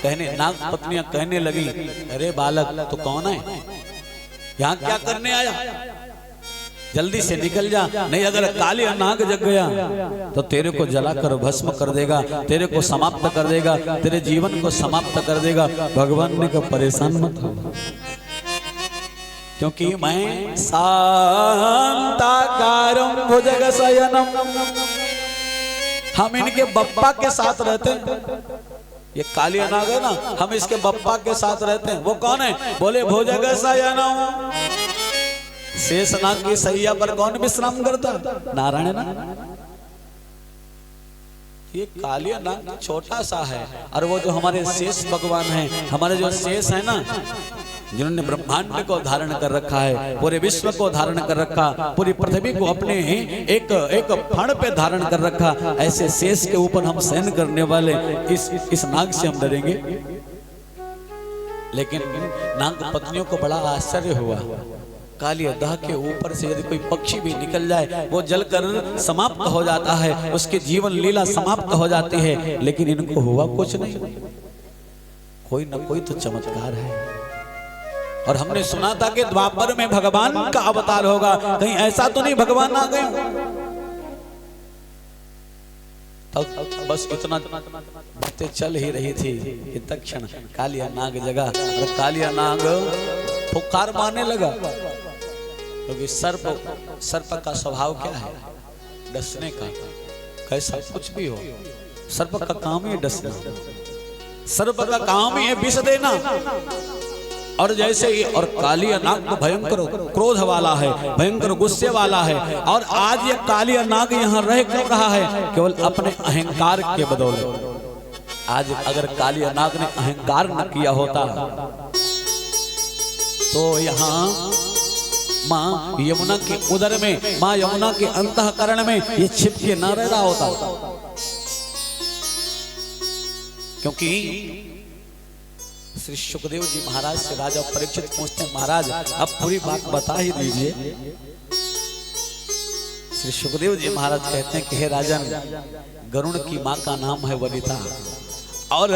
कहने, नाग पत्नियां कहने लगी, अरे बालक तो कौन है, यहाँ क्या करने आया, जल्दी से निकल जा, नहीं अगर कालिया नाग जग गया तो तेरे को जलाकर भस्म कर देगा, तेरे को समाप्त कर देगा, तेरे जीवन को समाप्त कर देगा। भगवान ने कहा परेशान मत हो, क्योंकि मैं शांताकारं भुजगशयनं, हम इनके बप्पा के साथ रहते हैं। ये कालिया नाग है ना, हम इसके बप्पा के साथ रहते हैं। वो कौन है? बोले भुजगशयनं, शेषनाग की सैया पर कौन विश्राम करता? नारायण ना। ये कालिया नाग छोटा सा है और वो जो हमारे शेष भगवान हैं, हमारे जो शेष है ना, जिन्होंने ब्रह्मांड को धारण कर रखा है, पूरे विश्व को धारण कर रखा, पूरी पृथ्वी को अपने एक फण पे धारण कर रखा, ऐसे शेष के ऊपर हम सहन करने वाले इस नाग से हम डरेंगे? लेकिन नाग पत्नियों को बड़ा आश्चर्य हुआ, कालिया दह के ऊपर से यदि कोई पक्षी भी निकल जाए वो जलकर समाप्त हो जाता है, उसकी जीवन लीला समाप्त हो जाती है, लेकिन इनको हुआ कुछ नहीं। कोई ना कोई तो चमत्कार है। और हमने सुना था कि द्वापर में भगवान का अवतार होगा, कहीं ऐसा तो नहीं भगवान आ गए? तो बस इतना बातें चल ही रही थी कि तत्क्षण कालिया नाग जगा और कालिया नाग पुकार मारने लगा, क्योंकि सर्प का स्वभाव क्या है? डसने का। कैसा कुछ भी हो, सर्प का काम ही डसना, सर्प का काम ही है विष देना। और जैसे ही और कालिया नाग तो भयंकर क्रोध वाला है, भयंकर गुस्से वाला है। और आज ये कालिया नाग यहाँ रह क्यों रहा है? केवल अपने अहंकार के बदौलत। आज अगर कालिया नाग ने अहंकार न किया होता तो यहाँ माँ यमुना के उदर में, माँ यमुना के अंतःकरण में ये छिप के न रह रहा होता। क्योंकि श्री सुखदेव जी महाराज से राजा परीक्षित पूछते हैं, महाराज अब पूरी बात बता ही दीजिए। श्री सुखदेव जी महाराज कहते हैं कि हे राजन, गरुड़ की माँ का नाम है वनिता और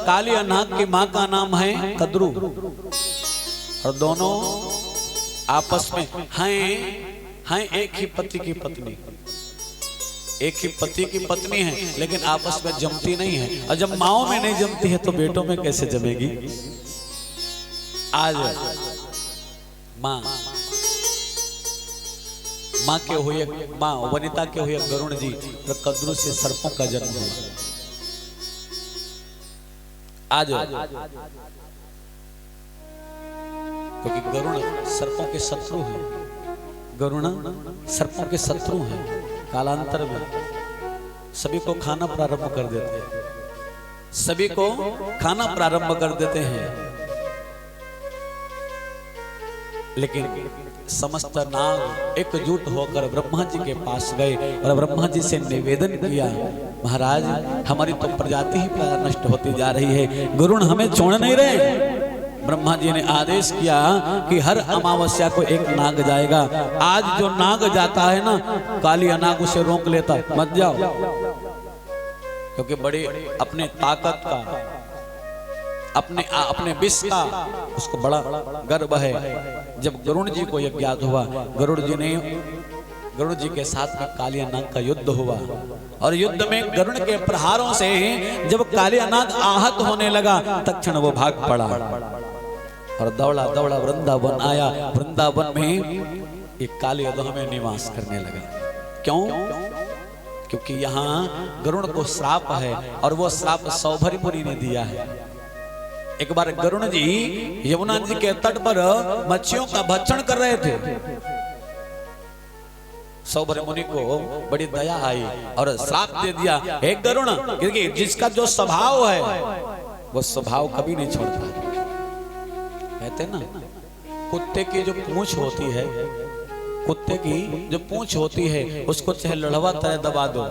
कालिया नाग की माँ का नाम है कद्रू, और दोनों आपस में हैं एक ही पति की पत्नी, एक ही पति की पत्नी है, लेकिन आपस में जमती नहीं है। और जब माओ में नहीं जमती है तो बेटों में कैसे जमेगी? आज माँ के हुए, माँ वनिता के हुए गरुड़ जी और कद्रू से सर्पों का जन्म हुआ। आज क्योंकि गरुड़ सर्पों के शत्रु हैं, गरुड़ सर्पों के शत्रु हैं। कालांतर में सभी को खाना प्रारंभ कर देते हैं, सभी को खाना प्रारंभ कर देते हैं। लेकिन समस्त नाग एकजुट होकर ब्रह्मा जी के पास गए और ब्रह्मा जी से निवेदन किया, महाराज हमारी तो प्रजाति ही नष्ट होती जा रही है, गरुड़ हमें छोड़ नहीं रहे। ब्रह्मा जी ने आदेश किया कि हर अमावस्या को एक नाग जाएगा। आज जो नाग जाता है ना, कालिया नाग उसे रोक लेता, मत जाओ, क्योंकि बड़े अपने ताकत का, अपने विष का उसको बड़ा गर्व है। जब गरुड़ जी को यह ज्ञात हुआ, गरुड़ जी के साथ में कालिया नाग का युद्ध हुआ और युद्ध में गरुड़ के प्रहारों से जब कालिया नाग आहत होने लगा, तत्क्षण वो भाग पड़ा और दौड़ा दौड़ा वृंदावन आया। वृंदावन में एक कालिया में निवास करने लगा। क्यों? क्योंकि यहाँ गरुड़ को श्राप है और वो श्राप सौभरी मुनि ने दिया है। एक बार गरुड़ जी यमुना जी के तट पर मच्छियों का भक्षण कर रहे थे। सौभरी मुनि को बड़ी दया आई और श्राप दे दिया, हे गरुड़, क्योंकि जिसका जो स्वभाव है वो स्वभाव कभी नहीं छोड़ता। कहते ना, कुत्ते की जो पूंछ होती है, कुत्ते की जो पूंछ होती है उसको चाहे लड़वा तरह दबा दो,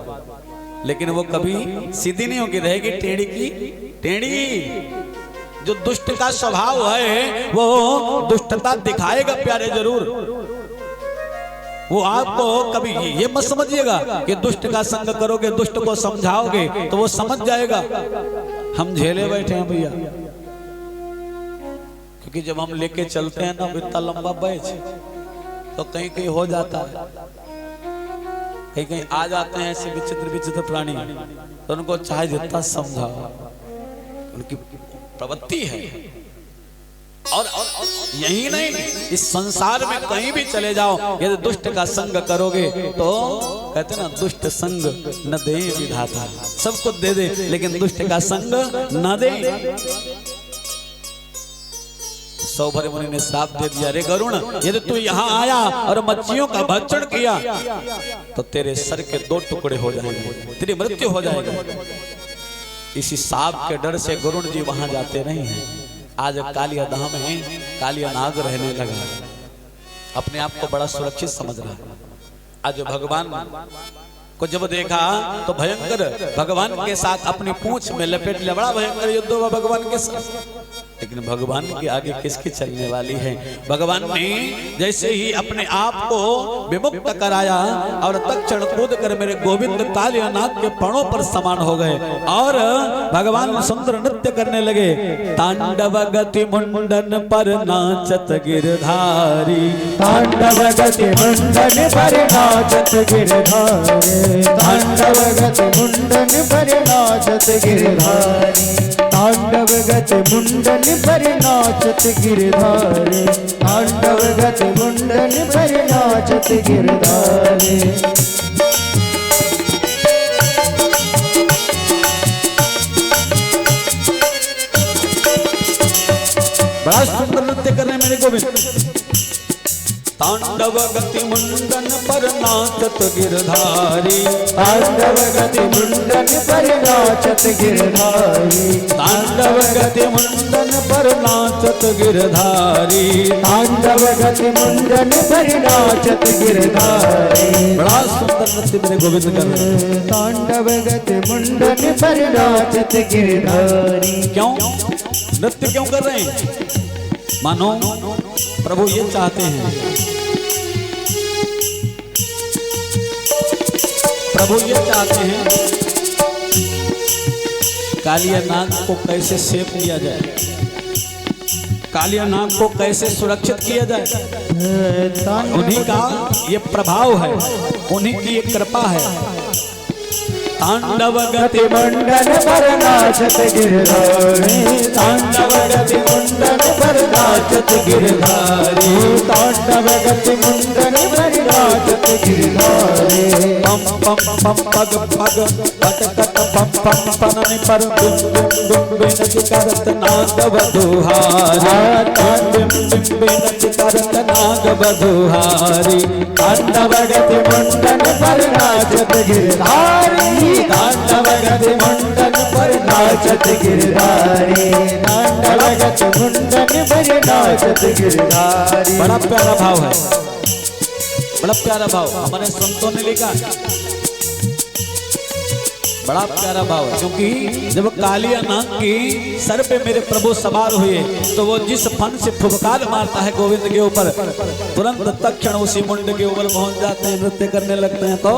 लेकिन वो कभी सीधी नहीं होगी, रहेगी टेढ़ी की टेढ़ी। जो दुष्ट का स्वभाव है वो दुष्टता दिखाएगा प्यारे जरूर। वो आपको कभी ये मत समझिएगा कि दुष्ट का संग करोगे, दुष्ट को समझाओगे तो वो समझ जाएगा। हम झेले बैठे हैं भैया, क्योंकि जब हम लेके चलते हैं ना इतना लंबा बैच, तो कहीं कहीं हो जाता है, कहीं कहीं आ जाते हैं ऐसे विचित्र विचित्र प्राणी, तो उनको चाहे जितना समझाओ, उनकी प्रवृत्ति है। और यही नहीं, इस संसार में कहीं भी चले जाओ, यदि दुष्ट का संग करोगे तो कहते ना, दुष्ट संग न दे विधाता, सबको दे दे लेकिन दुष्ट का संग न दे। सौभरी मुनि ने श्राप दे दिया, रे गरुड़, यदि तू यहाँ आया और मच्छियों का भक्षण किया तो तेरे सर के 2 टुकड़े हो जाएंगे, तेरी मृत्यु हो जाएगी। इसी सांप के डर से गरुड़ जी वहां जाते नहीं हैं। आज कालिया धाम में कालिया नाग रहने लगा, अपने आप को बड़ा सुरक्षित समझ रहा है। आज भगवान को जब देखा तो भयंकर भगवान के साथ अपनी पूंछ में लपेट लिया, बड़ा भयंकर युद्ध हुआ भगवान के साथ। लेकिन भगवान के आगे किसकी चलने वाली है। भगवान ने जैसे ही अपने आप को विमुक्त कराया और तत्क्षण कूद कर मेरे गोविंद कालियानाथ के पड़ों पर समान हो गए और भगवान सुंदर नृत्य करने लगे। तांडव गति मुंडन पर नाचत गिरधारी, तांडव गति मुंडन पर नाचत गिरधारी, तांडव गति मुंडन पर नाचत गिरधारी, तांडव गति मुंडन पर नाचत गिरधारी, तांडव गति मुंडन पर नाचत गिरधारी। बड़ा सुंदर नृत्य कर रहे हैं मेरे गोविंद। तांडव गति मुंडन पर नाचत गिरधारी, तांडव गति मुंडन पर नाचत गिरधारी, तांडव गति मुंडन पर नाचत गिरधारी, तांडव गति मुंडन पर नाचत गिरधारी। बड़ा सुंदर नृत्य मेरे गोविंद कर रहे हैं। तांडव गति मुंडन पर नाचत गिरधारी। क्यों नृत्य क्यों कर रहे हैं? मानो प्रभु ये चाहते हैं, प्रभु ये चाहते हैं कालियानाग को कैसे सेव किया जाए, कालियानाग को कैसे सुरक्षित किया जाए। उन्हीं का ये प्रभाव है, उन्हीं की ये कृपा है। तांडव गति मुंडन पर नाचत गिरधारी, तांडव गति मुंडन पर नाचत गिरधारी, तांडव गति मुंडन पर नाचत गिरधारी। पम पम पम पग पग पट कट पम पम पननि पर दुम दुम दुम बेनच करत नाग बधुहारी, दुम दुम बेनच करत नाग बधुहारी। तांडव गति मुंडन पर नाचत गिरधारी, तांडव गति मुंडन पर नाचत गिरधारी, तांडव गति मुंडन पर नाचत गिरधारी। बड़ा प्यारा भाव है, बड़ा प्यारा भाव हमारे संतों ने लिखा, बड़ा प्यारा भाव है। क्योंकि जब कालियानाग की सर पे मेरे प्रभु सवार हुए तो वो जिस फन से फुफकार मारता है गोविंद के ऊपर, तुरंत तत्क्षण उसी मुंड के ऊपर पहुंच जाते हैं, नृत्य करने लगते हैं। तो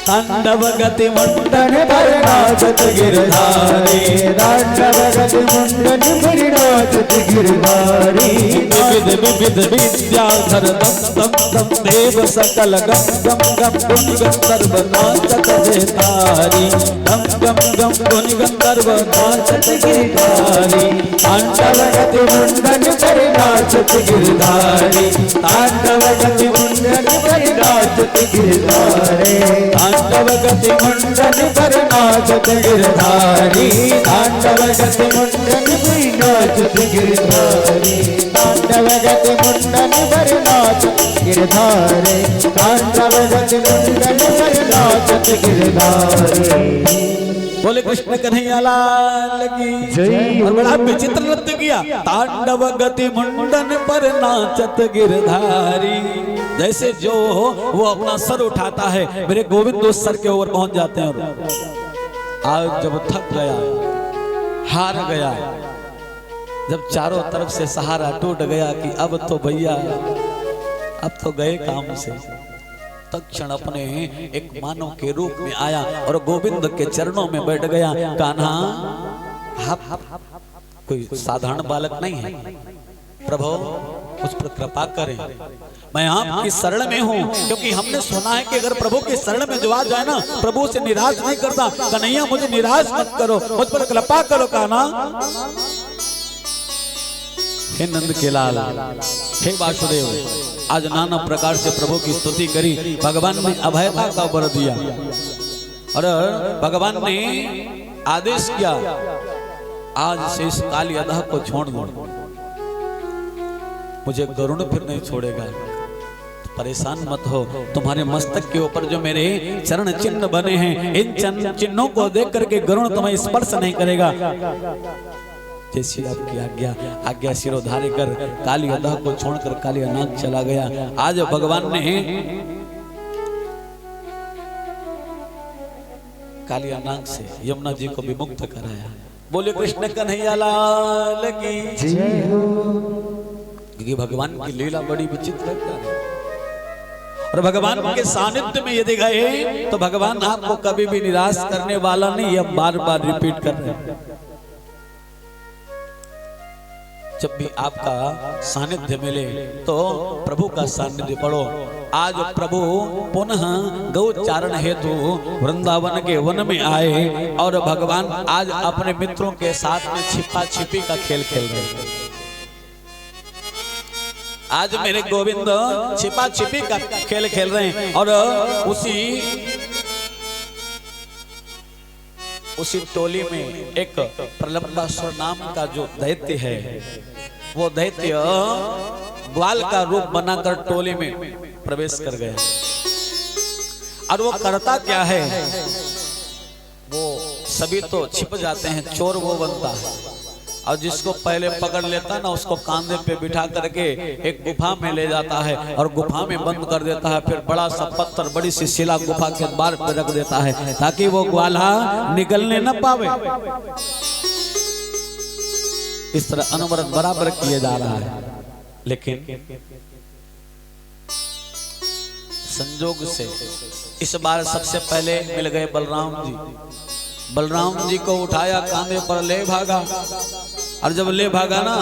तांडव गति मुंडन पर नाचत गिरधारी, तांडव गति मुंडन पर नाचत गिरधारी। विविध विविध विद्याधर दम दम दम देव सकल गम गम गम गुण गंधर्व नाचत गिरधारी, गम गम गम गुण गंधर्व नाचत गिरधारी। तांडव गति मुंडन पर नाचत गिरधारी, तांडव गति मुंडन पर नाचत गिरधारी, तांडव गति मुंडन पर नाचत गिरधारी, तांडव गति मुंडन पर नाचत गिरधारी, तांडव गति मुंडन पर नाचत गिरधारी, तांडव गति मुंडन पर नाचत गिरधारी। बोले कृष्ण कन्हैया लाल की जय। और बड़ा विचित्र नृत्य किया। तांडव गति मुंडन पर नाचत गिरधारी, जैसे जो वो अपना सर उठाता है मेरे गोविंद उस सर के ऊपर पहुंच जाते हैं। आज जब थक गया, हार गया, जब चारों तरफ से सहारा टूट गया कि अब तो भैया अब तो गए काम से, तत्क्षण अपने एक मानव के रूप में आया और गोविंद के चरणों में बैठ गया। कान्हा आप कोई साधारण बालक नहीं है, प्रभु मुझ पर कृपा करें, मैं आपकी शरण में हूँ। क्योंकि हमने सुना है कि अगर प्रभु की शरण में जो आ जाए ना, प्रभु से निराश नहीं करता। कन्हैया मुझे निराश मत करो, मुझ पर कृपा करो कान्हा। हे नंद के लाल, हे वासुदेव, आज नाना प्रकार से प्रभु की स्तुति करी। भगवान ने अभयता का वर दिया और भगवान ने आदेश किया आज से इस कालियानाग को छोड़ दो, मुझे गरुड़ फिर नहीं छोड़ेगा। तो परेशान मत हो, तुम्हारे मस्तक के ऊपर जो मेरे चरण चिन्ह बने हैं, इन चरण चिन्हों को देख करके गरुड़ तुम्हें स्पर्श नहीं करेगा। जैसी आपकी आज्ञा सिरोधार्य कर कालियानाग को छोड़कर कालियानाग चला गया। आज भगवान ने कालियानाग से यमुना जी को विमुक्त कराया। बोले कृष्ण कन्हैया लाल की। जय हो। क्योंकि भगवान की लीला बड़ी विचित्र है और भगवान के सानिध्य में यदि गए तो भगवान आपको कभी भी निराश करने वाला नहीं, हम बार बार रिपीट कर रहे हैं। जब भी आपका सानिध्य मिले तो प्रभु का सानिध्य पढ़ो। आज प्रभु पुनः गौचारण हेतु वृंदावन के वन में आए और भगवान आज अपने मित्रों के साथ में छिपा छिपी का खेल खेल रहे हैं। आज मेरे गोविंद छिपा छिपी का खेल खेल रहे हैं और उसी टोली में एक प्रलंबासुर नाम का जो दैत्य है, वो दैत्य ग्वाल का रूप बनाकर टोली में प्रवेश कर गया। और वो करता क्या है, वो सभी तो छिप जाते हैं, चोर वो बनता है और जिसको पहले पकड़ लेता ना उसको कांधे पे बिठा करके एक गुफा में ले जाता है और गुफा में बंद कर देता है। फिर बड़ा सा पत्थर, बड़ी सी शिला गुफा के द्वार पे रख देता है ताकि वो ग्वाला निकलने न पावे। इस तरह अनवरत बराबर किए जा रहा है। लेकिन संजोग से इस बार सबसे पहले मिल गए बलराम जी। बलराम जी को उठाया, कांधे पर ले भागा और जब ले भागा ना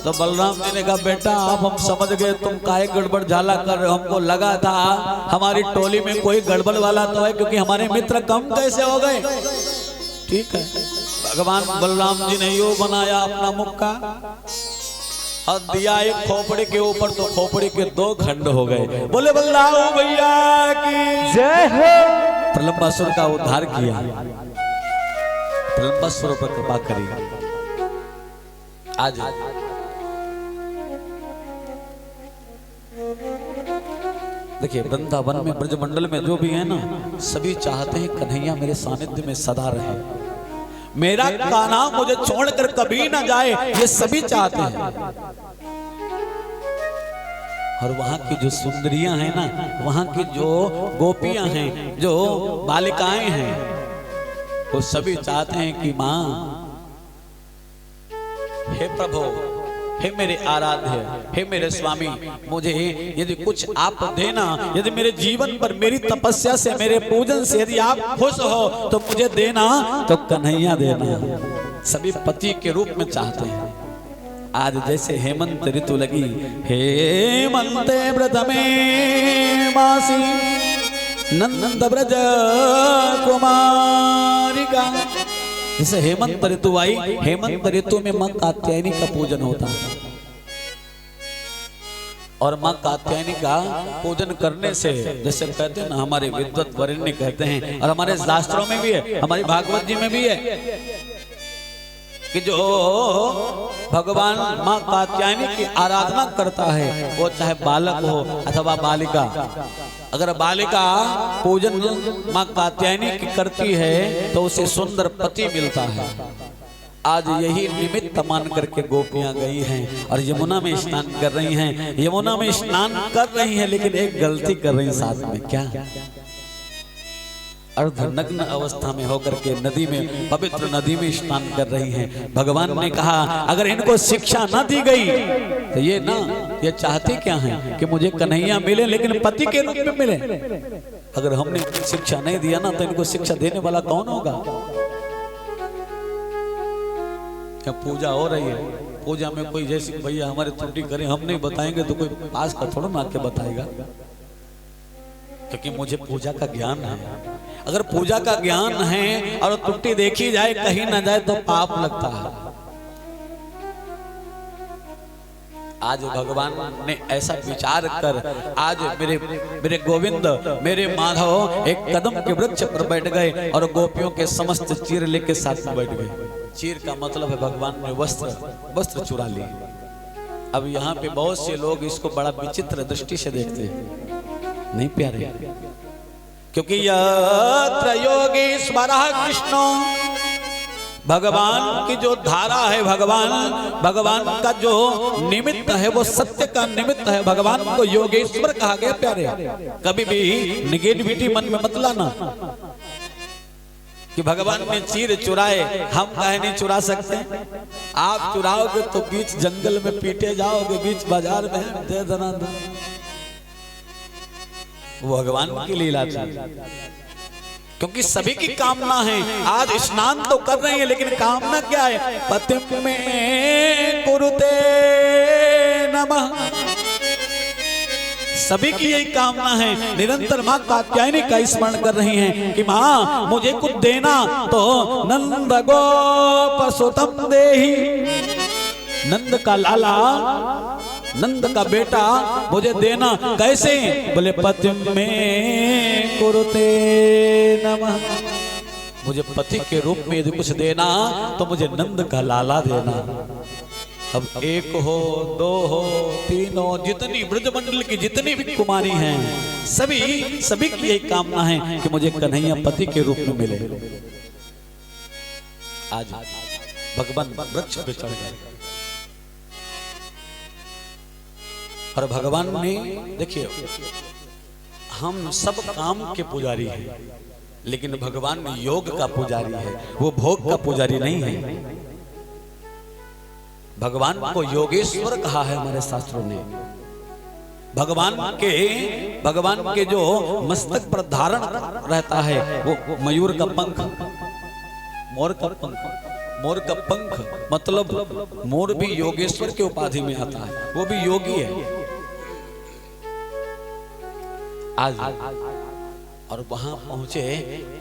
तो बलराम जी ने कहा बेटा आप हम समझ गए तुम काहे गड़बड़ झाला कर रहे हो। हमको लगा था हमारी टोली में कोई गड़बड़ वाला तो है, क्योंकि हमारे मित्र कम कैसे हो गए। ठीक है, भगवान बलराम जी ने यो बनाया अपना मुक्का और दिया एक खोपड़ी के ऊपर, तो खोपड़ी के 2 खंड हो गए। बोले बलराम भैया की जय हो। प्रलंबासुर का उद्धार किया। प्रलंबासुर पर कृपा करिए। आज देखिए वृंदावन में ब्रजमंडल में जो भी है ना, सभी चाहते हैं कन्हैया मेरे सानिध्य में सदा रहे, मेरा कान्हा मुझे छोड़कर कभी ना जाए, ये सभी चाहते हैं। और वहां की जो सुंदरियां हैं ना, वहां की जो गोपियां हैं, जो बालिकाएं हैं, वो सभी चाहते हैं कि मां, हे प्रभु, हे मेरे आराध्य, हे मेरे स्वामी, मुझे यदि कुछ आप देना, यदि मेरे जीवन पर मेरी तपस्या से, मेरे पूजन से यदि आप खुश हो तो मुझे देना, तो कन्हैया देना। सभी पति के रूप में चाहते हैं। आज जैसे हेमंत ऋतु लगी, हेमंते व्रत में मासी नंद ब्रज कुमारिका। जैसे हेमंत ऋतु आई, हेमंत ऋतु में मां कात्यायनी का पूजन होता है और मां कात्यायनी का पूजन करने से, जैसे कहते हैं ना, हमारे विद्वत वरेण्य कहते हैं और हमारे शास्त्रों में भी है, हमारी भागवत जी में भी है कि जो भगवान मां कात्यायनी की आराधना करता है, वो चाहे बालक हो अथवा बालिका, अगर बालिका पूजन मां कात्यायनी की करती है तो उसे सुंदर पति मिलता है। आज यही निमित्त मान करके गोपियां गई हैं और यमुना में स्नान कर रही हैं। यमुना में स्नान कर रही हैं, लेकिन एक गलती कर रही हैं साथ में। क्या? अर्धनग्न अवस्था में होकर के नदी में, पवित्र नदी में स्नान कर रही हैं। भगवान ने कहा अगर इनको शिक्षा न दी गई तो ये चाहती क्या है कि मुझे कन्हैया मिले, लेकिन पति के रूप में मिले। अगर हमने शिक्षा नहीं दिया ना तो इनको शिक्षा देने वाला कौन होगा? क्या पूजा हो रही है, पूजा में कोई जैसे भैया हमारे त्रुटि करें, हम नहीं बताएंगे तो कोई पास का थोड़ा ना आके बताएगा, क्योंकि मुझे पूजा का ज्ञान है। अगर पूजा का ज्ञान है और त्रुटि देखी जाए, कहीं ना जाए तो पाप लगता है। आज भगवान ने ऐसा विचार कर, आज मेरे गोविंद, मेरे माधव एक कदम के वृक्ष पर बैठ गए और गोपियों के समस्त चीर लेके साथ में बैठ गए। चीर का मतलब है भगवान ने वस्त्र चुरा लिए। अब यहाँ पे बहुत से लोग इसको बड़ा विचित्र दृष्टि से देखते हैं। नहीं प्यारे, क्योंकि यत्र योगीश्वरः कृष्णो, भगवान की जो धारा है, भगवान का जो निमित्त है वो सत्य का निमित्त है। भगवान को योगेश्वर कहा गया। प्यारे, कभी भी निगेटिविटी मन में मत लाना कि भगवान ने चीर चुराए, हम काहे नहीं चुरा सकते? आप चुराओगे तो बीच जंगल में पीटे जाओगे, बीच बाजार में दे देना। वो भगवान की लीला थी, क्योंकि सभी की कामना है। आज स्नान तो कर रहे हैं, लेकिन कामना क्या है? पतिम में कुरुते नमः। सभी की यही कामना है। निरंतर मां कात्यायनी का स्मरण कर रही हैं कि मां मुझे कुछ देना तो नंद गोप सुतम देहि। नंद का लाला, नंद का बेटा मुझे देना। कैसे? बोले पतिम में कुरुते नमः। मुझे पति के रूप में यदि कुछ देना तो मुझे नंद का लाला देना। अब एक हो, दो हो, तीन हो, जितनी ब्रजमंडल की जितनी भी कुमारी हैं, सभी की यही कामना है कि मुझे कन्हैया पति के रूप में मिले। आज भगवान वृक्ष पे चढ़ गए और भगवान ने, देखिए हम सब काम के पुजारी हैं, लेकिन भगवान योग का पुजारी है, वो भोग का पुजारी नहीं है। भगवान को योगेश्वर कहा है हमारे शास्त्रों ने। भगवान के जो मस्तक पर धारण रहता है वो मयूर का पंख, मोर का पंख। मोर का पंख मतलब मोर भी योगेश्वर के उपाधि में आता है, वो भी योगी है। आज और वहां पहुंचे,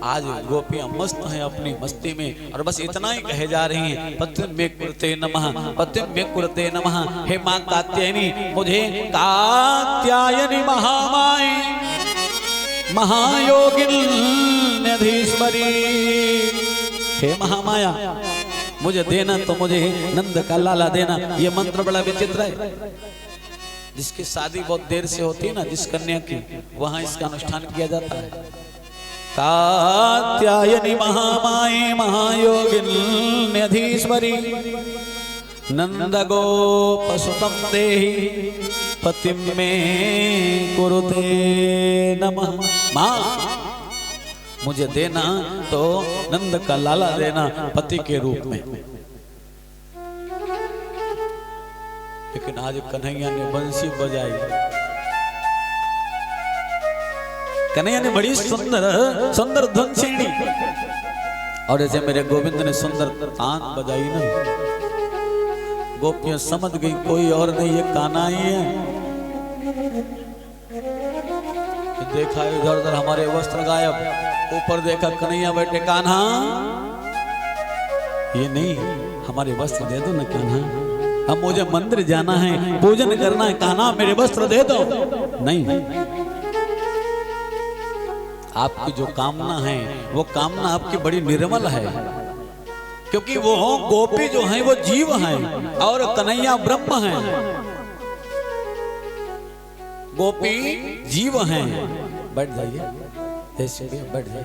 आज गोपियां मस्त हैं अपनी मस्ती में, और बस इतना ही कहे जा रही हैं, पतिम में कुरुते नमः, पतिम में कुरुते नमः। हे मां कात्यायनी, मुझे कात्यायनी महामाई महायोगिन्यधीश्वरी, हे महामाया मुझे देना तो मुझे नंद का लाला देना। ये मंत्र बड़ा विचित्र है। जिसकी शादी बहुत देर से होती है ना, जिस कन्या की, वहां इसका अनुष्ठान किया जाता है। कात्यायनी महामाये महायोगिन्यधीश्वरी नंद गोप सुतम देहि पतिम में कुरुते नमः। मां मुझे देना तो नंद का लाला देना पति के रूप में। लेकिन आज कन्हैया ने बंसी बजाई। कन्हैया ने बड़ी सुंदर सुंदर धुन छेड़ी, और ऐसे मेरे गोविंद ने सुंदर तान बजाई ना, गोपियां समझ गई कोई और नहीं, ये कान्हा ही है। देखा इधर उधर हमारे वस्त्र गायब, ऊपर देखा कन्हैया बैठे। कान्हा, ये नहीं, हमारे वस्त्र दे दो ना कान्हा, अब मुझे मंदिर जाना है, पूजन करना है, कान्हा मेरे वस्त्र दे दो। नहीं, आपकी जो कामना है वो कामना आपकी बड़ी निर्मल है, क्योंकि वो गोपी जो है वो जीव है और कन्हैया ब्रह्म है। गोपी जीव हैं। बैठ जाइए, ऐसे बैठ जाइए।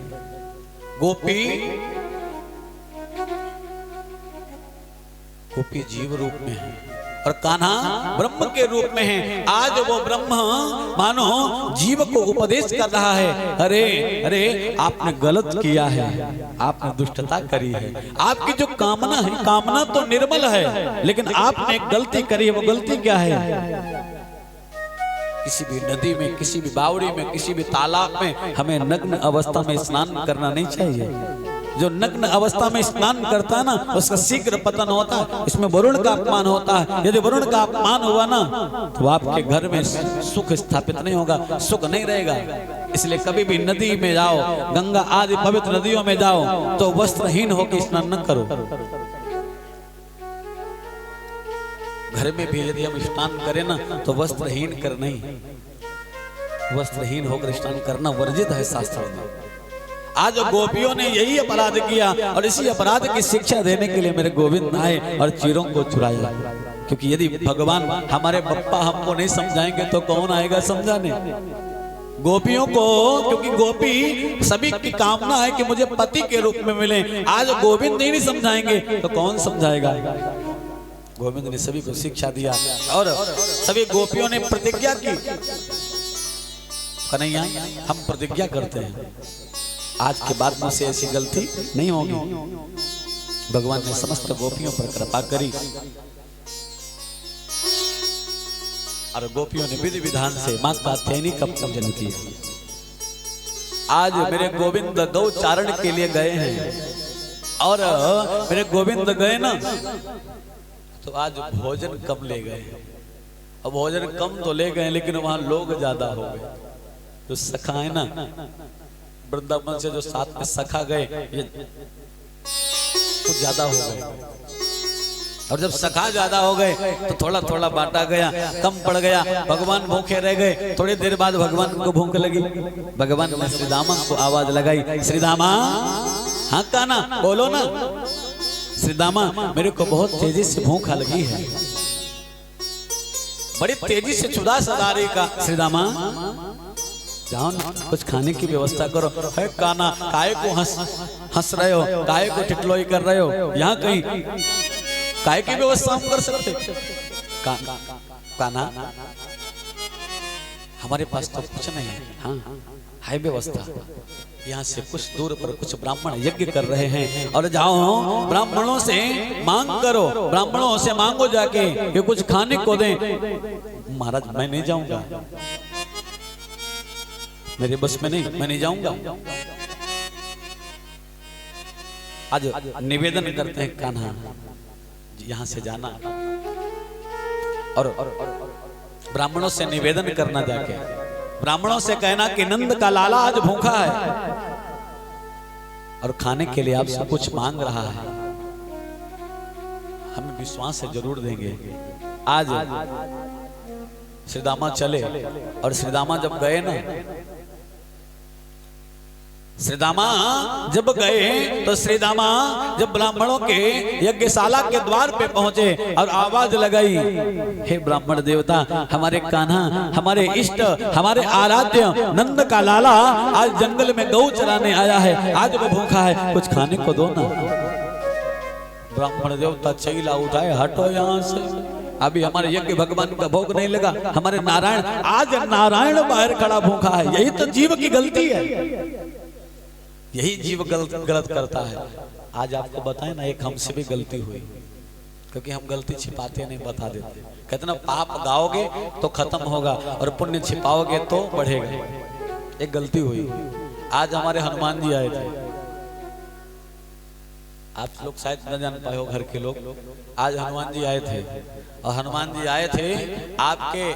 गोपी जीव रूप में है और कान्हा ब्रह्म के रूप में है। आज वो ब्रह्म मानो जीव को उपदेश कर रहा है, अरे अरे आपने गलत किया है, आपने दुष्टता करी है। आपकी जो कामना है, कामना तो निर्मल है, लेकिन आपने एक गलती करी है। वो गलती क्या है? किसी भी नदी में, किसी भी बावड़ी में, किसी भी तालाब में हमें नग्न अवस्था में स्नान करना नहीं चाहिए। जो नग्न अवस्था में स्नान करता है ना, उसका शीघ्र पतन होता है। इसमें वरुण का अपमान होता है। यदि वरुण का अपमान हुआ ना, तो आपके घर में सुख स्थापित नहीं होगा, सुख नहीं रहेगा। इसलिए कभी भी नदी में जाओ, गंगा आदि पवित्र नदियों में जाओ, तो वस्त्रहीन होकर स्नान न करो। घर में भी यदि हम स्नान करें ना, तो वस्त्रहीन कर नहीं, वस्त्रहीन होकर स्नान करना वर्जित है शास्त्रों में। आज गोपियों ने यही अपराध किया, और इसी अपराध की शिक्षा देने के लिए मेरे गोविंद आए और चीरों को चुराया। क्योंकि यदि भगवान हमारे बप्पा हमको नहीं समझाएंगे तो कौन आएगा समझाने गोपियों को? क्योंकि गोपी सभी की कामना है कि मुझे पति के रूप में मिले। आज गोविंद नहीं समझाएंगे तो कौन समझाएगा? गोविंद ने सभी को शिक्षा दिया और सभी गोपियों ने प्रतिज्ञा की, कन्हैया हम प्रतिज्ञा करते हैं आज के बाद मुझसे ऐसी गलती नहीं होगी। भगवान ने समस्त गोपियों पर कृपा करी और गोपियों ने विधि विधान से मां कात्यायनी का पूजन किया। आज मेरे गोविंद गौ चारण के लिए गए हैं और मेरे गोविंद गए ना तो आज भोजन कम ले गए। अब भोजन कम तो ले गए लेकिन वहां लोग ज्यादा हो गए। जो सखा है ना वृंदावन से जो साथ में सखा गए ये कुछ ज्यादा हो गए और जब सखा ज्यादा हो गए तो थोड़ा थोड़ा बांटा गया, कम पड़ गया। भगवान भूखे रह गए। थोड़ी देर बाद भगवान को भूख लगी। भगवान ने श्री दामा को आवाज लगाई, श्री दामा, हाँ काना बोलो ना। श्री दामा मेरे को बहुत तेजी से भूख लगी है, बड़ी तेजी से चुदा सदारी का। श्री दामा जाओ ना कुछ खाने की व्यवस्था करो। है काना काय को हंस रहे हो, काय को टिटलोई कर रहे हो, यहाँ कहीं काय की व्यवस्था हम कर सकते? काना हमारे पास तो कुछ नहीं है। हाँ है व्यवस्था। यहाँ से कुछ दूर पर कुछ ब्राह्मण यज्ञ कर रहे हैं और जाओ ब्राह्मणों से मांग करो, ब्राह्मणों से मांगो जाके कि कुछ खाने को दें। महाराज मैं नहीं जाऊंगा, मेरे बस में नहीं, मैं नहीं जाऊंगा। आज निवेदन करते हैं कान्हा यहाँ से जाना और ब्राह्मणों से निवेदन करना जाके, ब्राह्मणों से कहना कि नंद का लाला आज भूखा है और खाने के लिए आपसे कुछ मांग रहा है, हम विश्वास से जरूर देंगे। आज श्री दामा चले और श्री दामा जब गए ना, श्री दामा जब गए तो श्री दामा जब ब्राह्मणों के यज्ञशाला के द्वार पे पहुंचे और आवाज लगाई, हे ब्राह्मण देवता, हमारे कान्हा, हमारे इष्ट, हमारे आराध्य नंद का लाला आज जंगल में गौ चराने आया है, आज वो भूखा है, कुछ खाने को दो ना। ब्राह्मण देवता चैला उठाए, हटो यहाँ से, अभी हमारे यज्ञ भगवान का भोग नहीं लगा। हमारे नारायण, आज नारायण बाहर खड़ा भूखा है। यही तो जीव की गलती है, यही जीव गलत करता है। आज आपको बताएं ना, एक हमसे भी गलती हुई, क्योंकि हम गलती छिपाते नहीं, बता देते। कहते ना पाप गाओगे तो खत्म होगा और पुण्य छिपाओगे तो बढ़ेगा। एक गलती हुई। आज हमारे हनुमान जी आए थे, आप लोग शायद न जान पाए हो घर के लोग। आज हनुमान जी आए थे और हनुमान जी आए थे आपके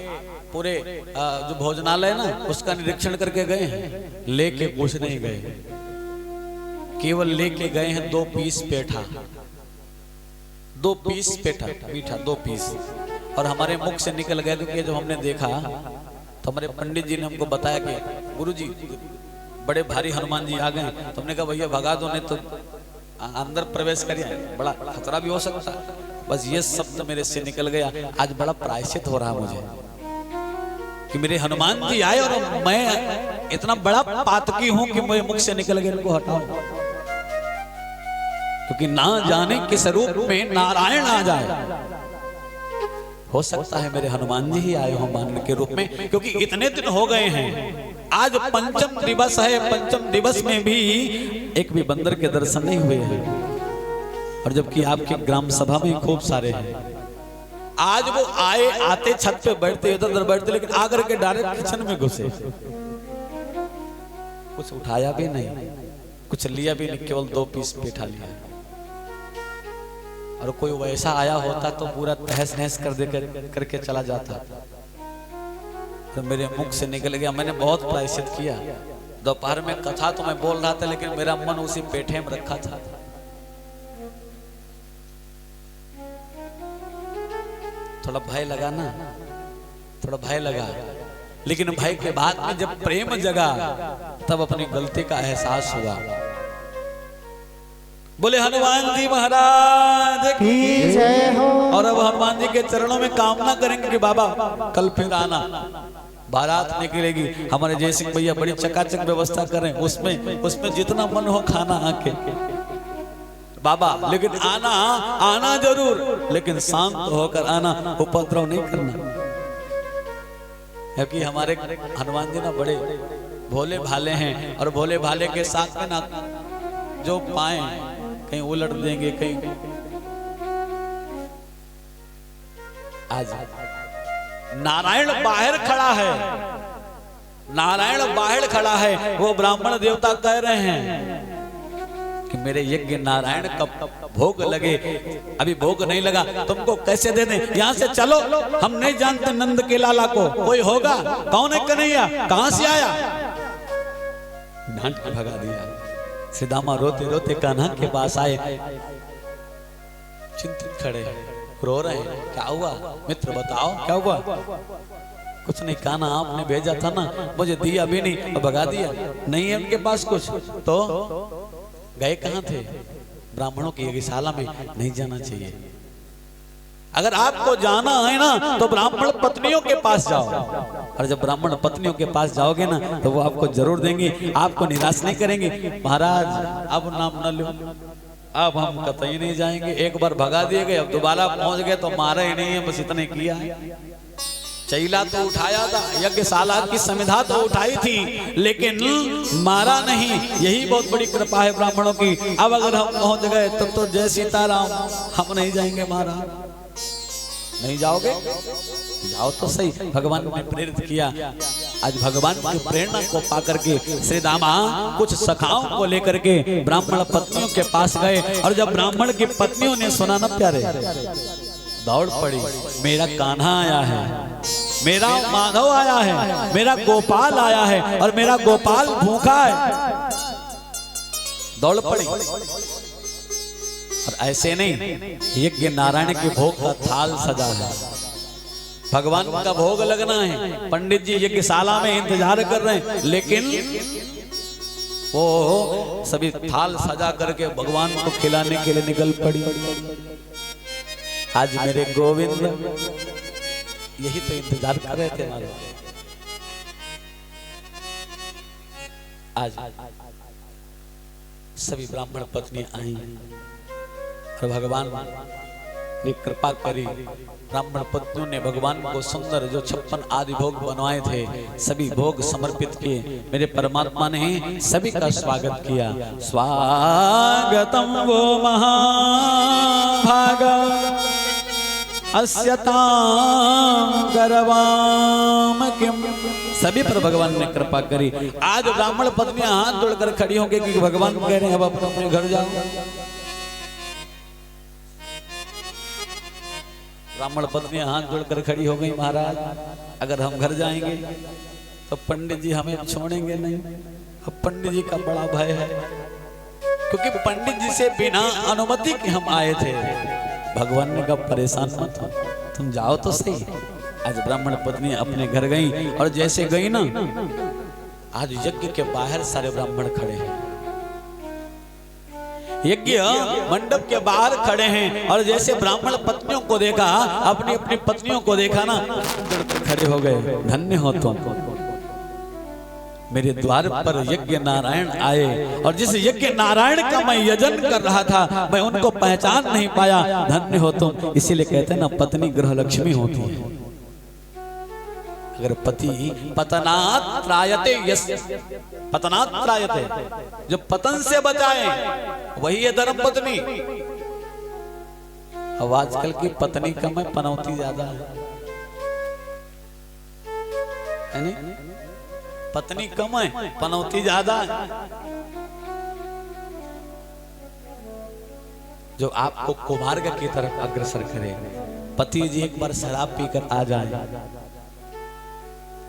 पूरे जो भोजनालय ना उसका निरीक्षण करके गए हैं, लेके कुछ नहीं गए, केवल लेके गए हैं 2 पीस पेठा, 2 पीस पेठा मीठा, 2 पीस। और हमारे मुख से निकल गए, क्योंकि जब हमने देखा तो हमारे पंडित जी ने हमको बताया कि गुरुजी बड़े भारी हनुमान जी आ गए। तो हमने कहा भैया भगा दो, नहीं तो अंदर प्रवेश करिए, बड़ा खतरा भी हो सकता है। बस ये शब्द मेरे से निकल गया। आज बड़ा प्रायश्चित हो रहा मुझे कि मेरे हनुमान जी आए और मैं इतना बड़ा पातकी हूं कि मेरे मुख से निकल गए, इनको हटाओ। क्योंकि ना जाने किस रूप में नारायण आ जाए। हो सकता है मेरे हनुमान जी ही आए हो मान के रूप में, क्योंकि इतने दिन हो गए हैं। आज पंचम दिवस है, पंचम दिवस में भी एक भी बंदर के दर्शन नहीं हुए हैं। और जबकि आपके ग्राम सभा में खूब सारे हैं। आज वो आए, आते छत पे बैठते, इधर उधर बैठते, लेकिन आकर के डायरेक्ट किचन में घुसे, कुछ उठाया भी नहीं, कुछ लिया भी नहीं, केवल 2 पीस पेठा लिया। और कोई वैसा आया होता तो पूरा तहस नहस करके चला जाता। तो मेरे मुख से निकल गया। मैंने बहुत प्रायश्चित किया। दोपहर में कथा तो मैं बोल रहा था, लेकिन मेरा मन उसी पेठे में रखा था। थोड़ा भय लगा ना, थोड़ा भय लगा, लेकिन भय के बाद में जब प्रेम जगा तब अपनी गलती का एहसास हुआ। बोले हनुमान जी महाराज की जय हो। और अब हनुमान जी के चरणों में कामना करेंगे कि बाबा कल फिर आना, बारात निकलेगी। हमारे जय सिंह भैया बड़ी चकाचक व्यवस्था करें, उसमें जितना मन हो खाना आके बाबा, लेकिन आना जरूर, लेकिन शांत होकर आना, उपद्रव नहीं करना। क्योंकि हमारे हनुमान जी ना बड़े भोले भाले हैं और भोले भाले के साथ में ना जो पाए कहीं उलट देंगे कहीं। आज नारायण बाहर खड़ा है, नारायण बाहर खड़ा है, वो ब्राह्मण देवता कह रहे हैं कि मेरे यज्ञ नारायण का भोग लगे, अभी भोग नहीं लगा, तुमको कैसे दे दें? यहां से चलो, हम नहीं जानते नंद के लाला को, कोई होगा, कौन है कन्हैया, कहां से आया? डांट के भगा दिया। सीधामा रोते रोते कान्हा के पास आए, चिंतित खड़े रो रहे हैं। क्या हुआ मित्र, बताओ क्या हुआ? कुछ नहीं, कान्हा आपने भेजा था ना, मुझे दिया भी नहीं और भगा दिया। नहीं है उनके पास कुछ, तो गए कहां थे? ब्राह्मणों की यज्ञशाला में नहीं जाना चाहिए। अगर आपको जाना है ना तो ब्राह्मण पत्नियों के पास जाओ, और जब ब्राह्मण पत्नियों के पास जाओगे ना तो वो आपको जरूर देंगे, आपको निराश नहीं करेंगे। महाराज अब नाम न लो, अब हम कतई नहीं जाएंगे, एक बार भगा दिए गए, अब दोबारा पहुंच गए तो मारा ही नहीं है, बस इतने किया। चैला तो उठाया था, यज्ञशाला की समिधा तो उठाई थी, लेकिन मारा नहीं। यही बहुत बड़ी कृपा है ब्राह्मणों की। अब अगर हम पहुंच गए तब तो जय सीताराम, हम नहीं जाएंगे महाराज। नहीं जाओगे? जाओ तो सही, भगवान ने प्रेरित किया। आज भगवान की प्रेरणा को पाकर के श्री दामा कुछ सखाओं को लेकर के ब्राह्मण पत्नियों के पास गए, और जब ब्राह्मण की पत्नियों ने सुना ना प्यारे, दौड़ पड़ी, मेरा कान्हा आया है, मेरा माधव आया है, मेरा गोपाल आया है, और मेरा गोपाल भूखा है। दौड़ पड़ी। और ऐसे नहीं, यज्ञ नारायण के भोग का थाल सजा है, भगवान का भोग लगना है। पंडित जी यज्ञशाला में इंतजार कर रहे हैं, लेकिन वो सभी थाल सजा करके भगवान को खिलाने के लिए निकल पड़ी। आज मेरे गोविंद यही तो इंतजार कर रहे थे हमारे। आज सभी ब्राह्मण पत्नी आई और भगवान ने कृपा करी। ब्राह्मण पत्नियों ने भगवान को सुंदर जो 56 आदि भोग बनवाए थे, सभी भोग समर्पित किए। मेरे परमात्मा ने सभी का स्वागत किया। स्वागतम वो महाभाग अस्यताम गर्वाम किम। सभी पर भगवान ने कृपा करी। आज ब्राह्मण पत्नियां हाथ जोड़कर खड़ी होंगी क्योंकि भगवान कह रहे हैं अब अपने अपने घर जाओ। ब्राह्मण पत्नियां हाथ जोड़कर खड़ी हो गई, महाराज अगर हम घर जाएंगे तो पंडित जी हमें छोड़ेंगे नहीं। अब पंडित जी का बड़ा भय है, क्योंकि पंडित जी से बिना अनुमति के हम आए थे। भगवान ने कहा परेशान मत हो, तुम जाओ तो सही। आज ब्राह्मण पत्नी अपने घर गई, और जैसे गई ना, आज यज्ञ के बाहर सारे ब्राह्मण खड़े हैं, यज्ञ मंडप के बाहर खड़े हैं। और जैसे ब्राह्मण पत्नियों को देखा, अपनी अपनी पत्नियों को देखा ना, खड़े हो गए। धन्य हो तुम, मेरे द्वार पर यज्ञ नारायण आए, और जिस यज्ञ नारायण का मैं यजन कर रहा था, मैं उनको पहचान नहीं पाया। धन्य हो तुम। इसीलिए कहते हैं ना, पत्नी गृह लक्ष्मी होती है। अगर पति पतनात् त्रायते, पतनात् त्रायते, जो पतन से बचाए वही है धर्म पत्नी। अब आजकल की पत्नी कम है, पनौती ज्यादा है नहीं? पत्नी कम है, पनौती ज्यादा है। जो आपको कुमार्ग की तरफ अग्रसर करे। पति जी एक बार शराब पीकर आ जाए।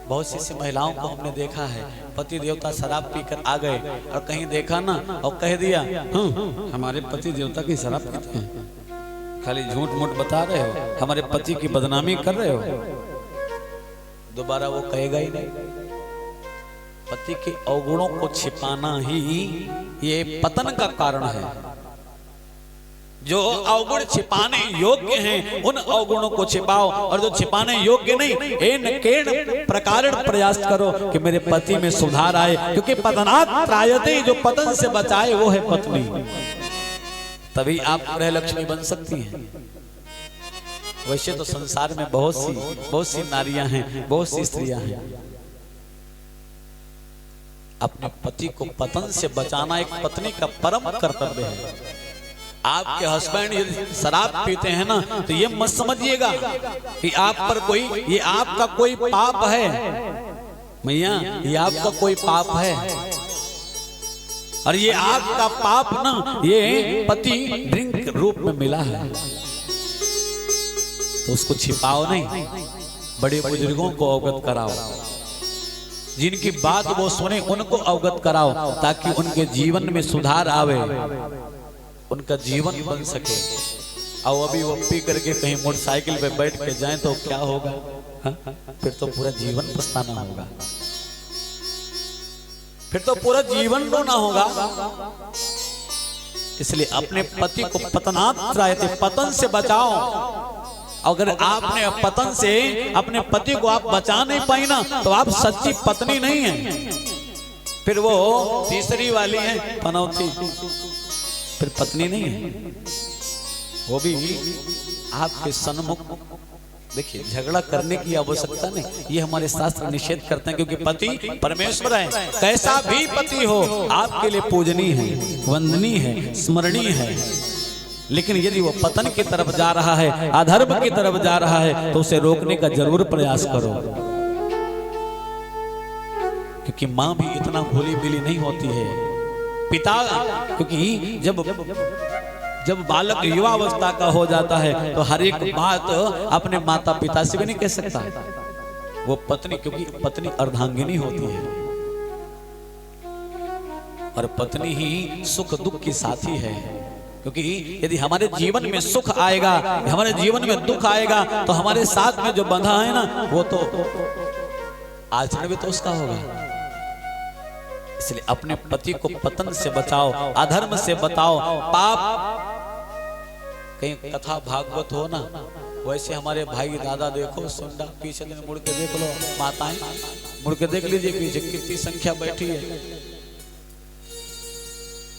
बहुत सी महिलाओं को हमने देखा है, पति देवता शराब पीकर आ गए और कहीं देखा ना और कह दिया हमारे पति देवता की शराब पीते हैं, खाली झूठ मूठ बता रहे हो, हमारे पति की बदनामी कर रहे हो। दोबारा वो कहेगा ही नहीं। पति के अवगुणों को छिपाना ही ये पतन का कारण है। जो अवगुण छिपाने योग्य हैं उन अवगुणों को छिपाओ, और जो छिपाने योग्य नहीं, इन केण प्रकार प्रयास करो कि मेरे पति में सुधार आए। क्योंकि पतनात् त्रायते, जो पतन से बचाए वो है पत्नी। तभी आप गृह लक्ष्मी बन सकती हैं। वैसे तो संसार में बहुत सी नारियां हैं, बहुत सी स्त्रियां हैं, अपने पति को पतन से बचाना एक पत्नी का परम कर्तव्य है। आपके हस्बैंड यदि शराब पीते हैं ना, तो ये मत समझिएगा कि आप पर कोई, ये आपका कोई पाप है मैया, ये आपका कोई पाप है। और ये आपका पाप ना, ये पति ड्रिंक रूप में मिला है, तो उसको छिपाओ नहीं, बड़े बुजुर्गों को अवगत कराओ, जिनकी बात वो सुने उनको अवगत कराओ, ताकि उनके जीवन में सुधार आवे, उनका जीवन बन सके। और अभी वो पी करके कहीं मोटरसाइकिल पे बैठ के जाएं तो क्या होगा? हा? फिर तो पूरा जीवन पछताना होगा, फिर तो पूरा जीवन रोना होगा। इसलिए अपने पति को पतन से बचाओ। अगर आपने पतन से अपने पति को आप बचा नहीं पाई ना, तो आप सच्ची पत्नी नहीं है, फिर वो तीसरी वाली है पनौती, फिर पत्नी नहीं है। वो भी आपके सन्मुख। देखिए, झगड़ा करने की आवश्यकता नहीं, ये हमारे शास्त्र निषेध करते हैं, क्योंकि पति परमेश्वर है। कैसा भी पति हो आपके लिए पूजनीय है, वंदनीय है, स्मरणीय है। लेकिन यदि वो पतन की तरफ जा रहा है, अधर्म की तरफ जा रहा है, तो उसे रोकने का जरूर प्रयास करो, क्योंकि माँ भी इतना भोली बिली नहीं होती है। पिता, क्योंकि जब बालक युवावस्था का हो जाता है, तो हर एक बात अपने माता पिता से भी नहीं कह सकता वो पत्नी, क्योंकि पत्नी अर्धांगिनी होती है, और पत्नी ही सुख दुख की साथी है। क्योंकि यदि हमारे जीवन में सुख आएगा, हमारे जीवन में दुख आएगा, तो हमारे साथ में जो बंधा है ना, वो तो आचरण भी तो उसका होगा। इसलिए अपने पति को पतन से बचाओ, अधर्म से बचाओ, पाप। कहीं कथा भागवत हो ना, वैसे हमारे भाई दादा देखो, सुंडा पीछे दिन मुड़ के देख लो, माताएं मुड़ के देख लीजिए पीछे कितनी संख्या बैठी है।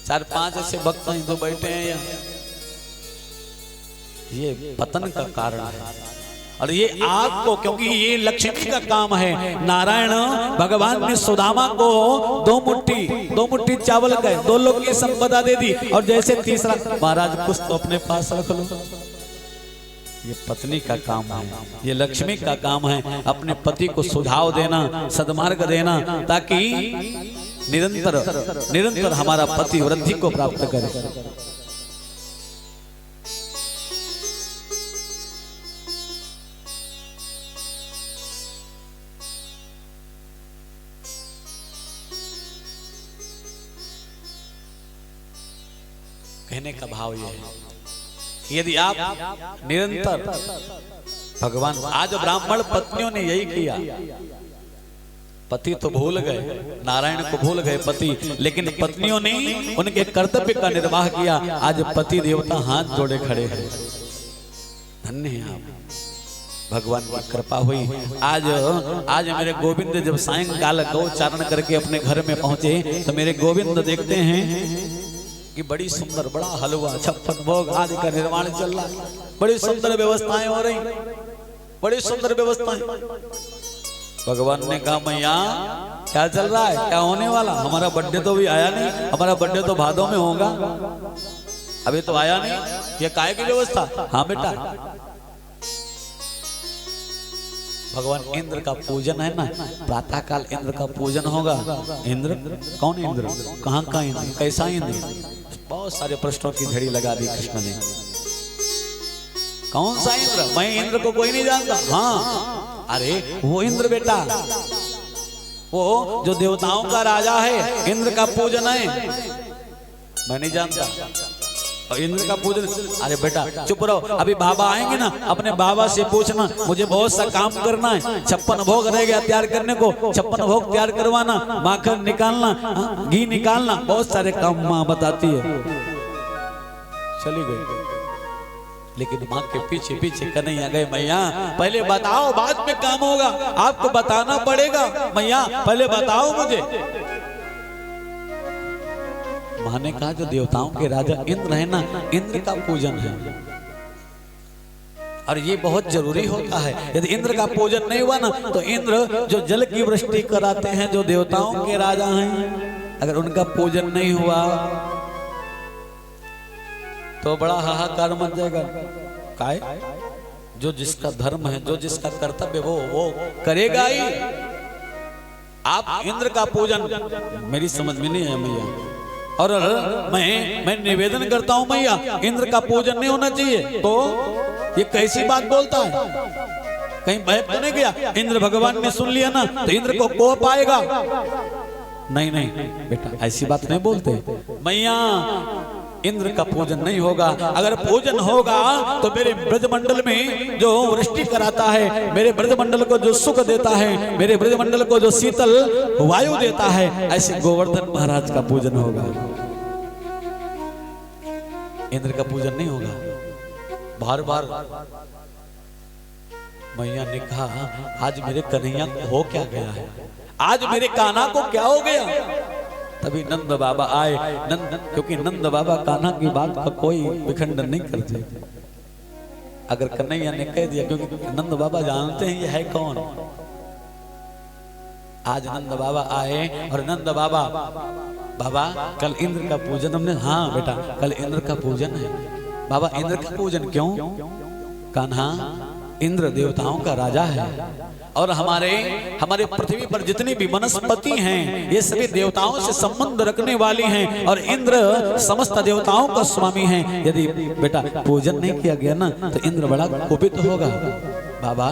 4-5 ऐसे भक्त हिंदू बैठे हैं यहाँ। ये पतन का कारण है, और ये आपको, क्योंकि ये लक्ष्मी का काम है। नारायण भगवान ने सुदामा को 2 मुट्ठी चावल गए, 2 लोग की संपदा दे दी, और जैसे तीसरा, महाराज कुछ तो अपने पास रख लो। ये पत्नी का काम है, ये लक्ष्मी का काम है, अपने पति को सुझाव देना, सद्मार्ग देना, ताकि निरंतर हमारा पति वृद्धि को प्राप्त करे। कहने का भाव यह है, यदि आप निरंतर भगवान, आज ब्राह्मण पत्नियों ने यही किया, पति तो भूल गए, नारायण को भूल गए पति, लेकिन पत्नियों ने उनके कर्तव्य का निर्वाह किया। आज पति देवता हाथ जोड़े खड़े हैं। धन्य हैं आप, भगवान की कृपा हुई। आज मेरे गोविंद जब सायंकाल गौचारण करके अपने घर में पहुंचे, तो मेरे गोविंद देखते हैं कि बड़ी सुंदर, बड़ा हलवा, 56 भोग आदि का निर्माण चल रहा है, बड़ी सुंदर व्यवस्थाएं हो रही, बड़ी सुंदर व्यवस्थाएं। भगवान ने कहा, मैया क्या चल रहा है, क्या होने वाला? हमारा बर्थडे तो भी आया नहीं, हमारा बर्थडे तो भादों में होगा, अभी तो आया नहीं, ये काय की व्यवस्था? हाँ बेटा, भगवान इंद्र का पूजन है ना, प्रातः काल इंद्र का पूजन होगा। इंद्र कौन? इंद्र कहाँ का इंद्र, कैसा इंद्र? बहुत सारे प्रश्नों की झड़ी लगा दी कृष्ण ने। कौन सा इंद्र? मैं इंद्र को कोई नहीं जानता। हाँ, अरे वो इंद्र बेटा, वो जो देवताओं का राजा है, इंद्र का पूजन है, मैं नहीं जानता। और इंद्र का पूजन, अरे बेटा चुप रहो, अभी बाबा आएंगे ना, अपने बाबा से पूछना, मुझे बहुत सा काम करना है, 56 भोग रह गया तैयार करने को, 56 भोग तैयार करवाना, माखन निकालना, घी निकालना, बहुत सारे काम माँ बताती है। चली गई, लेकिन माँ के पीछे पीछे कन्हैया गए, मैया पहले बताओ, बाद में काम होगा, आपको बताना पड़ेगा, मैया पहले बताओ मुझे। माँ ने कहा, जो देवताओं के राजा इंद्र है ना, इंद्र का पूजन है, और ये बहुत जरूरी होता है। यदि इंद्र का पूजन नहीं हुआ ना तो इंद्र जो जल की वृष्टि कराते हैं, जो देवताओं के राजा हैं, अगर उनका पूजन नहीं हुआ तो बड़ा हाहाकार मच जाएगा। काय जो जिसका धर्म है, जो जिसका कर्तव्य वो करेगा ही। आप इंद्र का पूजन, मेरी समझ में नहीं है मैया, और मैं निवेदन करता हूं मैया, इंद्र का पूजन नहीं होना चाहिए। तो ये कैसी बात बोलता है? कहीं बहक तो नहीं गया? इंद्र भगवान ने सुन लिया ना तो इंद्र को कोप आएगा। नहीं नहीं बेटा, ऐसी बात नहीं बोलते मैया। इंद्र का पूजन नहीं होगा। अगर पूजन होगा तो मेरे ब्रजमंडल में जो वृष्टि कराता है, मेरे ब्रजमंडल को जो सुख देता है, मेरे ब्रजमंडल को जो शीतल वायु देता है, ऐसे गोवर्धन महाराज का पूजन होगा। इंद्र का पूजन नहीं होगा। बार बार मैया ने कहा, आज मेरे कन्हैया को हो क्या गया है, आज मेरे कान्हा को क्या हो गया। तभी नंद बाबा आए। क्योंकि नंद बाबा कान्हा की बात का कोई विखंडन नहीं करते। अगर कन्हैया ने कह दिया, क्योंकि नंद बाबा जानते हैं ये है कौन। आज नंद बाबा आए और नंद बाबा, बाबा कल इंद्र का पूजन हमने, हाँ बेटा कल इंद्र का पूजन है। बाबा इंद्र का पूजन क्यों? कान्हा इंद्र देवताओं का राजा है और हमारे पृथ्वी पर जितनी भी वनस्पति हैं ये सभी देवताओं से संबंध रखने वाली हैं और इंद्र समस्त देवताओं का स्वामी है। यदि बेटा पूजन नहीं किया गया ना तो इंद्र बड़ा कोपित होगा। बाबा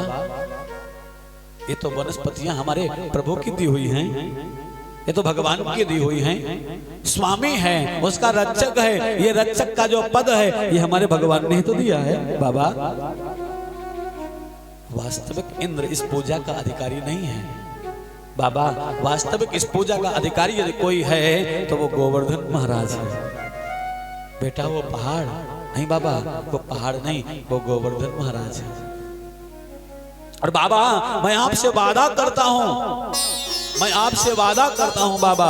ये तो वनस्पतियां हमारे प्रभु की दी हुई हैं, ये तो भगवान की दी हुई हैं, स्वामी है, उसका रक्षक है। ये रक्षक का जो पद है ये हमारे भगवान ने ही तो दिया है। बाबा वास्तविक इंद्र इस पूजा का अधिकारी नहीं है। बाबा वास्तविक इस पूजा का अधिकारी यदि कोई है तो वो गोवर्धन महाराज है। बेटा वो पहाड़ नहीं बाबा, वो पहाड़ नहीं, वो गोवर्धन महाराज है। और बाबा मैं आपसे वादा करता हूं, मैं आपसे वादा करता हूं बाबा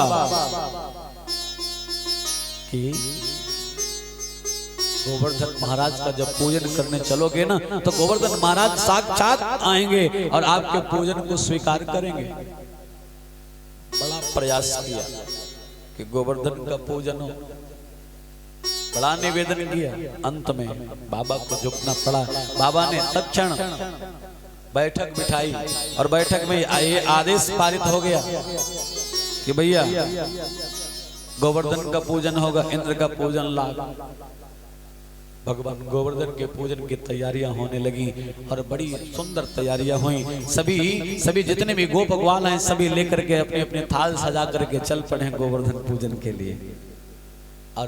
कि गोवर्धन महाराज का जब पूजन करने चलोगे ना तो गोवर्धन महाराज साक्षात आएंगे और आपके पूजन को स्वीकार करेंगे। बड़ा प्रयास किया कि गोवर्धन का पूजन हो, बड़ा निवेदन किया, अंत में बाबा को झुकना पड़ा। बाबा ने तत्क्षण बैठक बिठाई और बैठक में ये आदेश पारित हो गया कि भैया गोवर्धन का पूजन होगा, इंद्र का पूजन लाग। भगवान गोवर्धन के पूजन की तैयारियां होने लगी और बड़ी सुंदर तैयारियां हुई। सभी जितने भी गो भगवान हैं सभी लेकर के अपने अपने थाल सजा करके चल पड़े गोवर्धन पूजन के लिए। और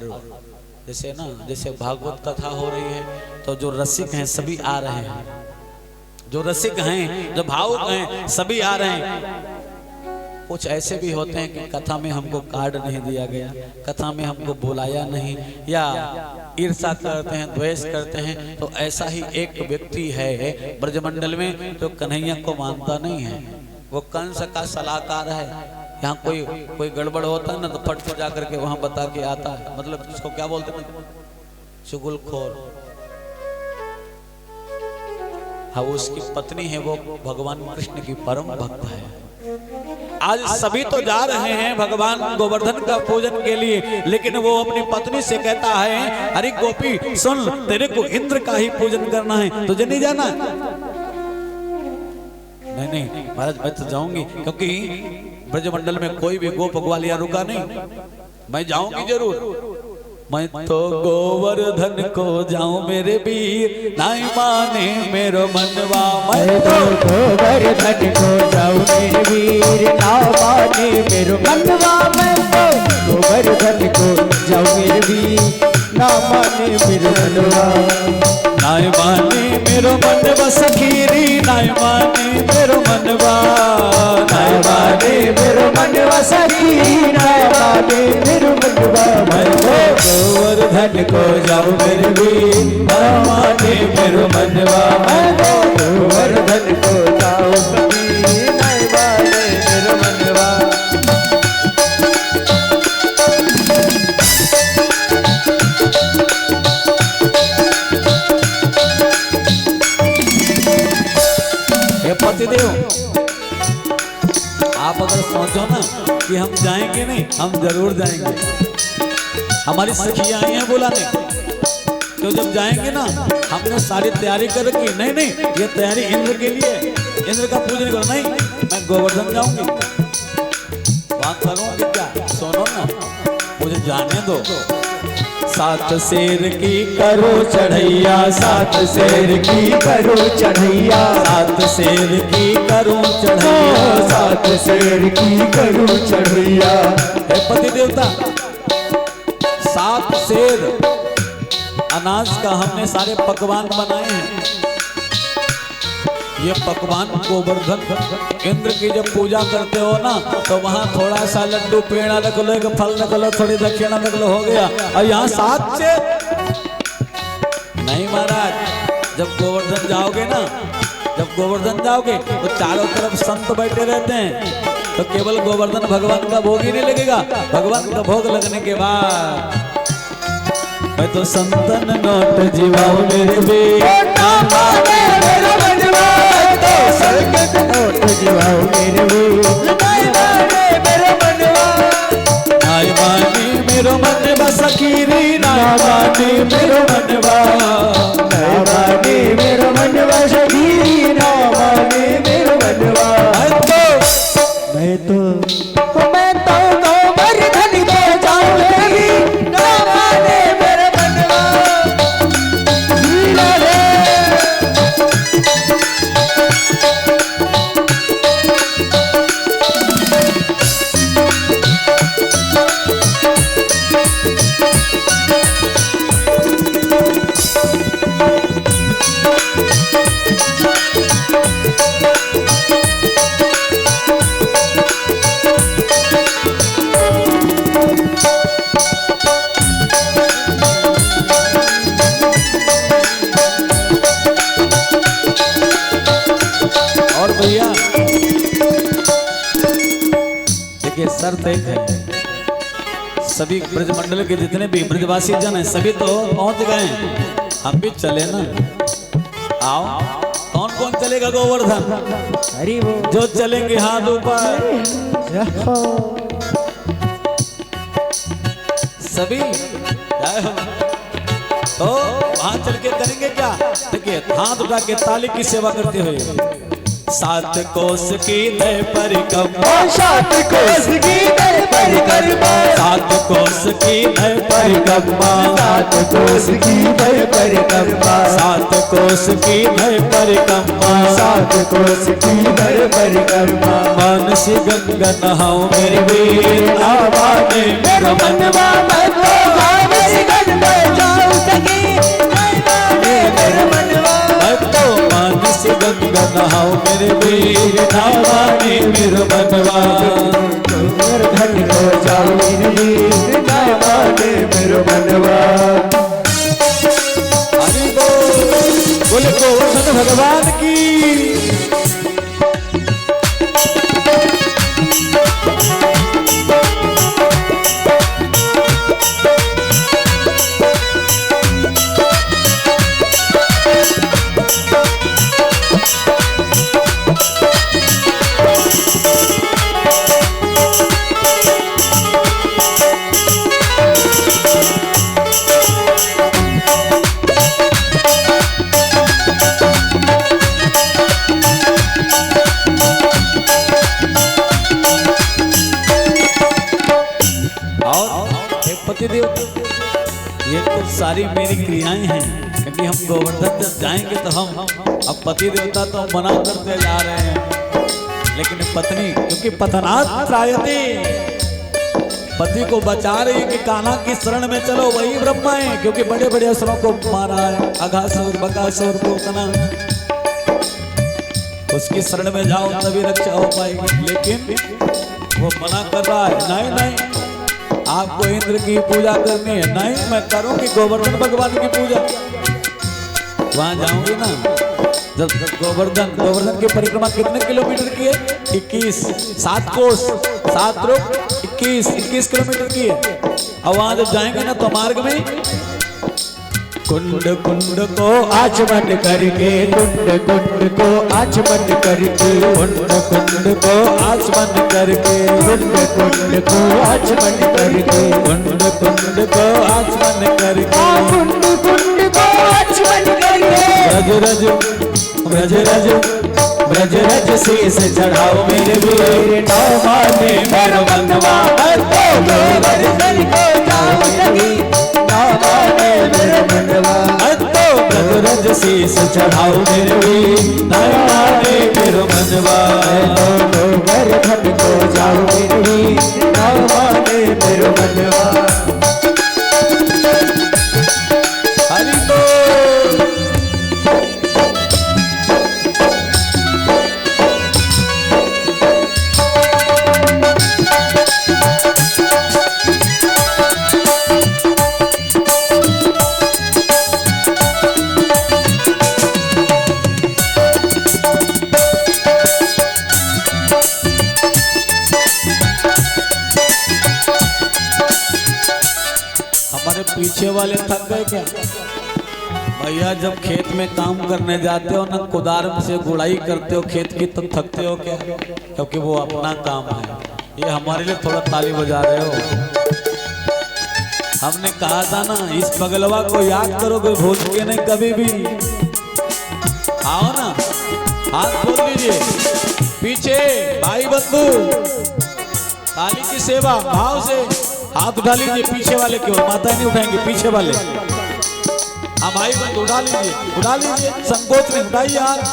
जैसे भागवत कथा हो रही है तो जो रसिक हैं सभी आ रहे हैं, जो रसिक हैं, जो भावुक हैं सभी आ रहे हैं। कुछ ऐसे भी होते हैं कि कथा में हमको कार्ड नहीं दिया गया, कथा में हमको बुलाया नहीं, या ईर्षा करते हैं, द्वेष करते हैं। तो ऐसा ही एक व्यक्ति है ब्रजमंडल में जो कन्हैया को मानता नहीं है। वो कंस का सलाहकार है। यहाँ कोई गड़बड़ होता है ना तो फट से जा करके वहां बता के आता है। मतलब इसको क्या बोलते हैं, चुगलखोर। हाँ उसकी पत्नी है, वो भगवान कृष्ण की परम भक्त है। आज सभी तो जा रहे हैं भगवान गोवर्धन का पूजन के लिए, लेकिन वो अपनी पत्नी से कहता है, अरे गोपी सुन, तेरे को इंद्र का ही पूजन करना है, तुझे नहीं जाना? नहीं महाराज मैं तो जाऊंगी, क्योंकि ब्रजमंडल में कोई भी गोप ग्वालिया रुका नहीं, मैं जाऊंगी जरूर। मैं तो गोवर्धन को जाऊं मेरे वीर, नाई माने मेरो मनवा। मैं तो गोवर्धन को जाऊं मेरे वीर, ना माने मेरो मनवा। मैं तो गोवर्धन को जाऊं मेरे वीर, ना माने मेरो मनवा। नाई माने मेरो मनवा सखीरी, नाई माने मेरो मनवा। नाई माने मेरो मनवा सखी, नाई माने मेरो मनवा। मैं तो गोवर्धन को जाऊं मेरे वीर, ना माने मेरो मनवा। मैं तो गोवर्धन को जाऊं सखी, नाई माने मेरो मनवा। कि हम जाएंगे नहीं, हम जरूर जाएंगे। हमारी सखियां आई हैं बुलाने, तो जब जाएंगे ना हमने सारी तैयारी कर रखी। नहीं नहीं, ये तैयारी इंद्र के लिए, इंद्र का पूजन करो। नहीं, मैं गोवर्धन जाऊंगी, वहां करूंगी क्या? सुनो ना, मुझे जाने दो। सात शेर की करो चढ़ैया, सात शेर की करो चढ़ैया, सात शेर की करूं चढ़ैया, सात शेर की करो चढ़ैया। हे पति देवता, सात शेर अनाज का हमने सारे पकवान बनाए हैं। ये पकवान गोवर्धन इंद्र की जब पूजा करते हो ना, तो वहां थोड़ा सा लड्डू पेड़ा रख लो, एक फल रख लो, थोड़ी दक्षिणा रख लो, हो गया। और यहाँ सात शेर नहीं महाराज। जब गोवर्धन जाओगे ना, जब गोवर्धन जाओगे तो चारों तरफ संत बैठे रहते हैं, तो केवल गोवर्धन भगवान का भोग ही नहीं लगेगा। भगवान का भोग लगने के बाद मैं तो संतन नोट जीवाओ मेरे बेटा, मेरा मनवा तो संत नोट जीवाओ मेरे बेटा, मेरा मनवा नाय मानी मेरो मनवा सखीरी, नाय मानी मेरो मनवा, नाय मानी मेरो मनवा सखीरी, नाय मानी मेरो मनवा। मैं तो गोवर्धन को जाऊंगी, ना माने मेरा मनवा। लीला रे और भैया देखिए, शर्त एक है, सभी ब्रजमंडल के जितने भी ब्रजवासी जन हैं सभी तो पहुंच गए हैं, हम भी चले ना। आओ, कौन कौन चलेगा गोवर्धन? हरि वो जो चलेंगे हाथ ऊपर, सभी जय हो। तो वहां चल के करेंगे क्या? देखिए, हाथ उठा के ताली की सेवा करते हुए, सात कोस की दय परिक्रमा, सात कोस की दय परिक्रमा, सात कोस की दय परिक्रमा, सात कोस की दय परिक्रमा, सात कोस की दय परिक्रमा, सात कोस की दय परिक्रमा। मानसी गंगा नहाओ मेरे वीर, आवाने मेरा मनवा, मैं तो मानसी गंगा जाऊं सकी, मेरा मनवा। मैं तो मानसी गंगा नहाओ मेरे वीर, आवाने मेरा मनवा। गोवर्धन को जाऊं वीर, ना माने मेरा मनवा। हरि बोल, बोले गोवर्धन भगवान की। पतिदेव, ये तो सारी मेरी क्रियाएं हैं, क्योंकि हम गोवर्धन जब जाएंगे तो हम अब पति देवता तो मना करते जा रहे हैं, लेकिन पत्नी क्योंकि पतनात् त्रायते, पति को बचा रही है कि कान्हा की शरण में चलो, वही ब्रह्मा है, क्योंकि बड़े बड़े असुरों को मारा है, अघासुर बकासुर पूतना, उसकी शरण में जाओ तभी रक्षा हो पाएगी। लेकिन वो मना कर रहा है, नहीं नहीं आपको इंद्र की पूजा करनी है। नहीं, मैं करूंगी गोवर्धन भगवान की पूजा। वहां जाऊंगी ना, जब गोवर्धन की परिक्रमा कितने किलोमीटर की है? 21, 7 कोस 7 रुख 21 किलोमीटर की है। और वहां जब जाएंगे ना तो मार्ग में कुंड कुंड को आचमन करके कुंड कुंड को आचमन करके कुंड कुंड को आचमन करके कुंड कुंड को आचमन करके कुंड कुंड को आचमन करके कुंड कुंड को आचमन करके रज रज रज ब्रज रज शीस चढ़ाओ मेरे वीर नाव माने मेरो मनवा तो दर्शन को जाओ लगी नाव माने मेरो मनवा तो ब्रज रज शीस चढ़ाओ मेरे वीर नाव माने मेरो मनवा तो वर्धन को जाओ मेरे वीर नाव माने मेरो मनवा हरि बोल। हमारे पीछे वाले थक गए क्या भैया? जब खेत में काम करने जाते हो ना, कुदार से गुड़ाई करते हो खेत की, तो थकते हो क्या? क्योंकि वो अपना काम है। ये हमारे लिए थोड़ा ताली बजा रहे हो। हमने कहा था ना, इस बगलवा को याद करोगे, भूल के नहीं कभी भी। आओ ना, हाथ खोल लीजिए। पीछे भाई बंधु, ताली की सेवा भाव से हाथ उठा लीजिए। पीछे वाले क्यों, माता नहीं उठाएंगे, पीछे वाले। हाँ भाई बंधु उठा लीजिए, संकोच नहीं, उठाइए यार।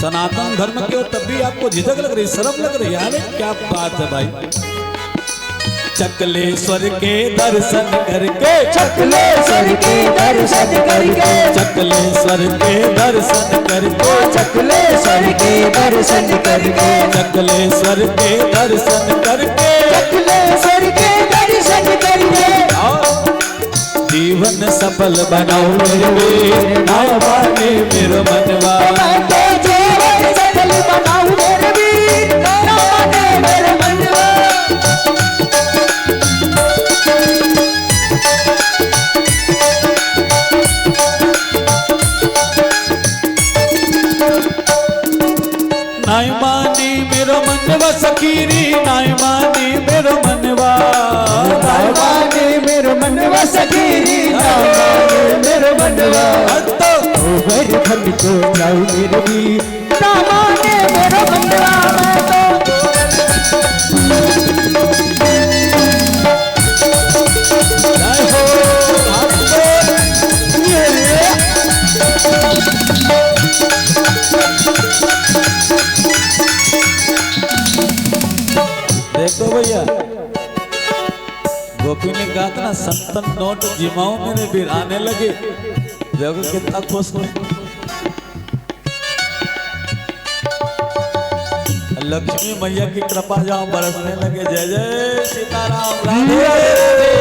सनातन धर्म के हो तब भी आपको झिझक लग रही, शर्म लग रही है। क्या बात है भाई। चकलेश्वर के दर्शन करके, चकलेश्वर के दर्शन करके, चकलेश्वर के दर्शन करके, चकलेश्वर के दर्शन करके, चकलेश्वर के दर्शन करके, चकलेश्वर के दर्शन करके जीवन सफल बनाओ मेरे वीर नाव माने मेरो मनवा। जीवन सफल बनाओ मेरे वीर नाव माने मेरो मनवा। नाय मानी मेरो मनवा सखीरी, नाय मानी मेरो मनवा, नाय माने मेरो मनवा सखीरी, नाय माने मेरो मनवा। तो वर्धन को जाओ मेरे वीर नाय माने मेरो मनवा। जय हो देखो भैया, गोपी ने कहा था ना, संतन नोट जिमाओ मेरे वीर आने लगे। देखो कितना खुश हुए। लक्ष्मी मैया की कृपा जहाँ बरसने लगे। जय जय सीताराम, राधे राधे।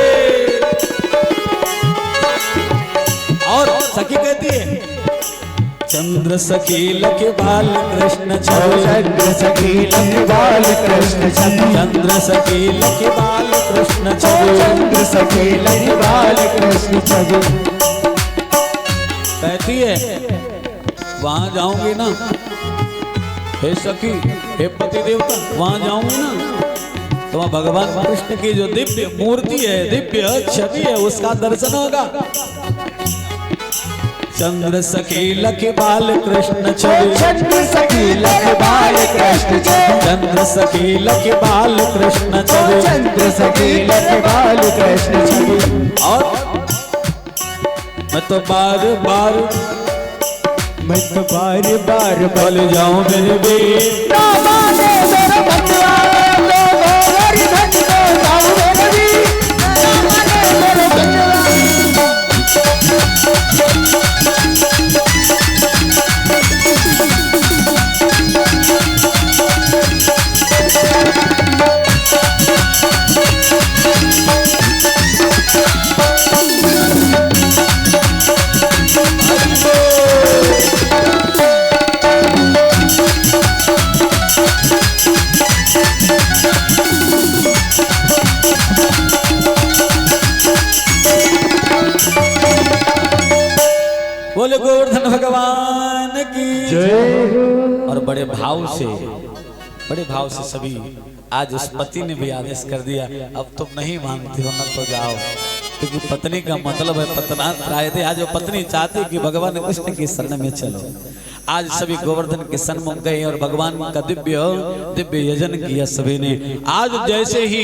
और सखी कहती है, चंद्र सखील के बाल कृष्ण छवि, चंद्र सखील के बाल कृष्ण छवि, चंद्र सखील के बाल कृष्ण छवि, चंद्र सखील के बाल कृष्ण छवि। कहती है वहां जाऊंगी ना, हे सखी, हे पति देवता, वहां जाऊंगी ना तो वहां भगवान कृष्ण की जो दिव्य मूर्ति है, दिव्य छवि है, उसका दर्शन होगा। चंद्र सखील के बाल कृष्ण छवि, चंद्र सखील के बाल कृष्ण छवि, चंद्र सखील के बाल कृष्ण छवि, चंद्र सखील के बाल कृष्ण छवि। और मैं तो बार बार बोल जाऊं मेरे वीर नाम माने मेरो मनवा। वर्धन को जाओ मेरे वीर नाम माने मेरो मनवा। गोवर्धन भगवान की जय। और बड़े भाव से सभी आज उस पति ने भी आदेश कर दिया, अब तुम नहीं मानती हो ना तो जाओ, क्योंकि पत्नी का मतलब है पतनाथ राय थे। आज वो पत्नी चाहती कि भगवान कृष्ण की शरण में चलो। आज सभी गोवर्धन के सन्मुख गए और भगवान का दिव्य यजन किया सभी ने। आज जैसे ही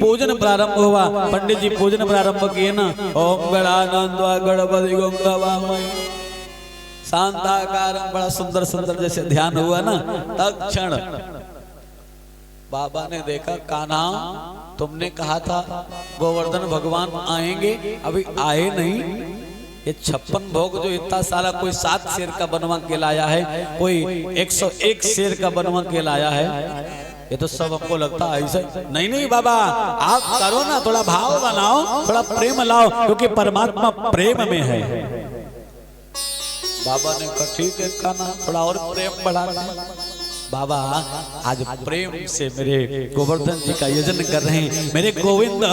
पूजन प्रारंभ हुआ, पंडित जी पूजन प्रारंभ किए ना, ओम गणानंदवा गणपति गंगावामय शांताकारं, बड़ा सुंदर सुंदर जैसे ध्यान हुआ ना, तत्क्षण बाबा ने देखा, कान्हा तुमने कहा था गोवर्धन भगवान आएंगे, अभी आए नहीं। ये 56 भोग जो इतना सारा, कोई 7 शेर का बनवा के लाया है, कोई 101 शेर का बनवा के लाया है, ये तो सब हमको लगता है ऐसे। नहीं बाबा, आप करो ना, थोड़ा भाव बनाओ, थोड़ा प्रेम लाओ, क्योंकि परमात्मा प्रेम में है। बाबा ने कहा ठीक है कान्हा, थोड़ा और प्रेम बढ़ा। बाबा आज प्रेम से मेरे गोवर्धन जी का यजन कर रहे हैं। मेरे गोविंद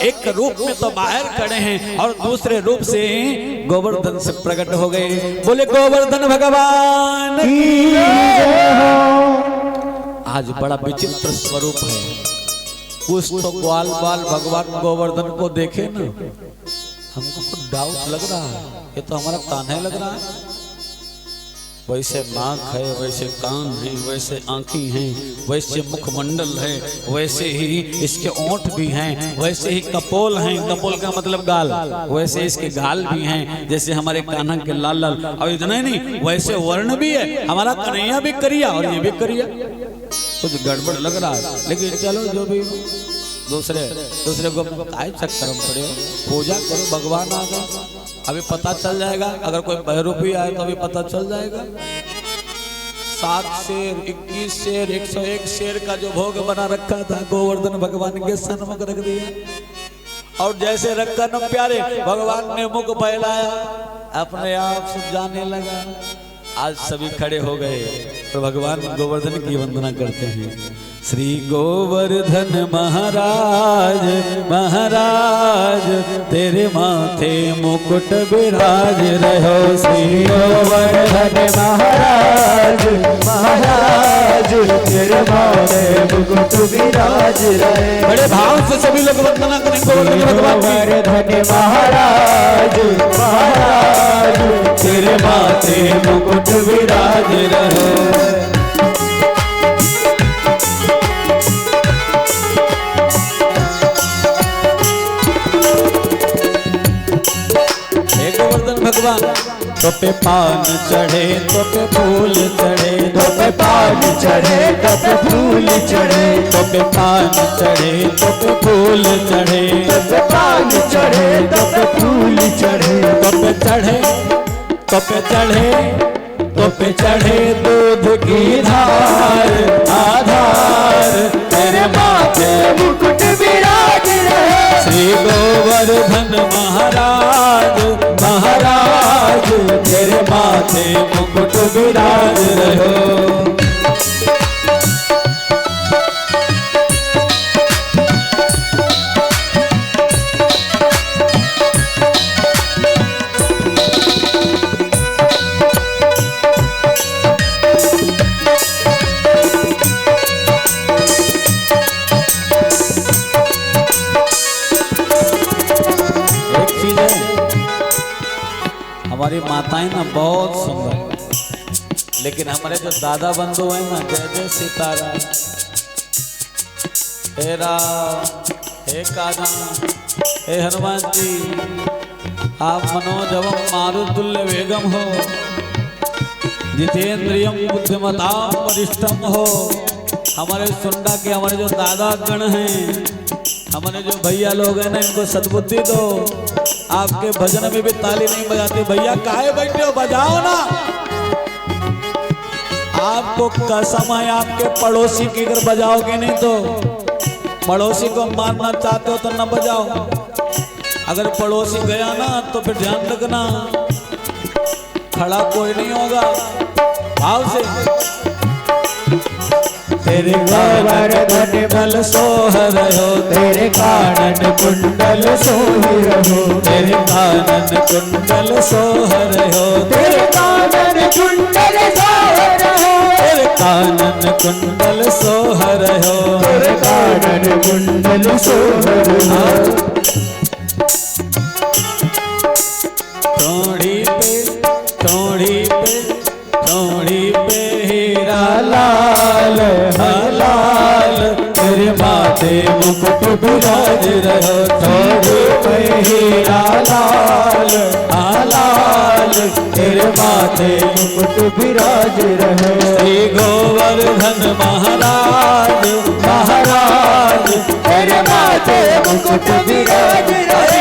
एक रूप में तो बाहर खड़े हैं और दूसरे रूप से गोवर्धन से प्रकट हो गए। बोले गोवर्धन भगवान की जय हो। आज बड़ा विचित्र स्वरूप है। कुछ तो ग्वाल बाल भगवान गोवर्धन को देखे ना, हमको डाउट लग रहा है, ये तो हमारा कान्हा लग रहा है। वैसे नाक है, वैसे कान है, वैसे आंखें हैं, वैसे मुखमंडल है, वैसे ही इसके ओंठ भी हैं, वैसे ही कपोल हैं, कपोल का मतलब गाल, वैसे इसके गाल भी हैं जैसे हमारे कान्हा के लाल लाल। और इतना नहीं, वैसे वर्ण भी है, हमारा कन्हैया भी करिया और ये भी करिया। कुछ गड़बड़ लग रहा है, लेकिन चलो जो भी, दूसरे को काय चक्कर में पड़े हो, पूजा करो, भगवान आ गए, अभी पता चल जाएगा। अगर कोई बहरूपी आए तो अभी पता चल जाएगा। 7 शेर, 21 शेर, 101 शेर का जो भोग बना रखा था, गोवर्धन भगवान के सन्मुख रख दिया। और जैसे रखा न प्यारे, भगवान ने मुख फैलाया, अपने आप से जाने लगा। आज सभी खड़े हो गए तो भगवान गोवर्धन की वंदना करते हैं। श्री गोवर्धन महाराज महाराज, तेरे माथे मुकुट विराज रहो। श्री गोवर्धन महाराज महाराज, तेरे माथे मुकुट विराज रहे। बड़े भाव से सभी लोग वंदना करें गोवर्धन भगवान की। महाराज महाराज, तेरे माथे मुकुट विराज रहो। भगवान तो पे पान चढ़े, तो पे फूल चढ़े, तो पे पान चढ़े, तो पे फूल चढ़े, तो पे पान चढ़े, तो पे फूल चढ़े, तो पे पान चढ़े, तो पे फूल चढ़े, तो पे चढ़े, तो पे चढ़े, तो पे चढ़े दूध की धार आधार, तेरे माथे मुकुट विराज रहे। श्री गोवर्धन महाराज महाराज, तेरे माथे मुकुट विराज रहो। हमारी माताएं ना बहुत सुंदर, लेकिन हमारे जो दादा बंधु हैं ना, जय जय सीताराम, हे राम, हे कान्हा, हे हनुमान जी, आप मनोजवम मारुतुल्य वेगम हो, जितेंद्रियम बुद्धिमताम वरिष्ठम हो। हमारे सुंडा के हमारे जो दादा गण हैं, हमारे जो भैया लोग हैं ना, इनको सद्बुद्धि दो। आपके भजन में भी ताली नहीं बजाते, भैया काहे बैठे हो, बजाओ ना। आपको कसम है, आपके पड़ोसी की अगर बजाओगे नहीं तो, पड़ोसी को मारना चाहते हो तो न बजाओ। अगर पड़ोसी गया ना तो फिर ध्यान रखना, खड़ा कोई नहीं होगा। भाव से तेरे गोवर्धन बल सोहर हो, तेरे कानन कुंडल सोहि रहो, तेरे कानन कुंडल सोहर हो, तेरे कानन कुंडल सोहर हो, तेरे कानन कुंडल सोहर हो, तेरे कानन कुंडल सोहर हो। थोड़ी पे थोड़ी पे थोड़ी पे हीरा लाल लाल, तेरे माथे मुकुट विराज रहो, थोड़ी पे हीरा लाल लाल, तेरे माथे मुकुट विराज रहे। श्री गोवर्धन महाराज महाराज तेरे माथे मुकुट विराज रहे।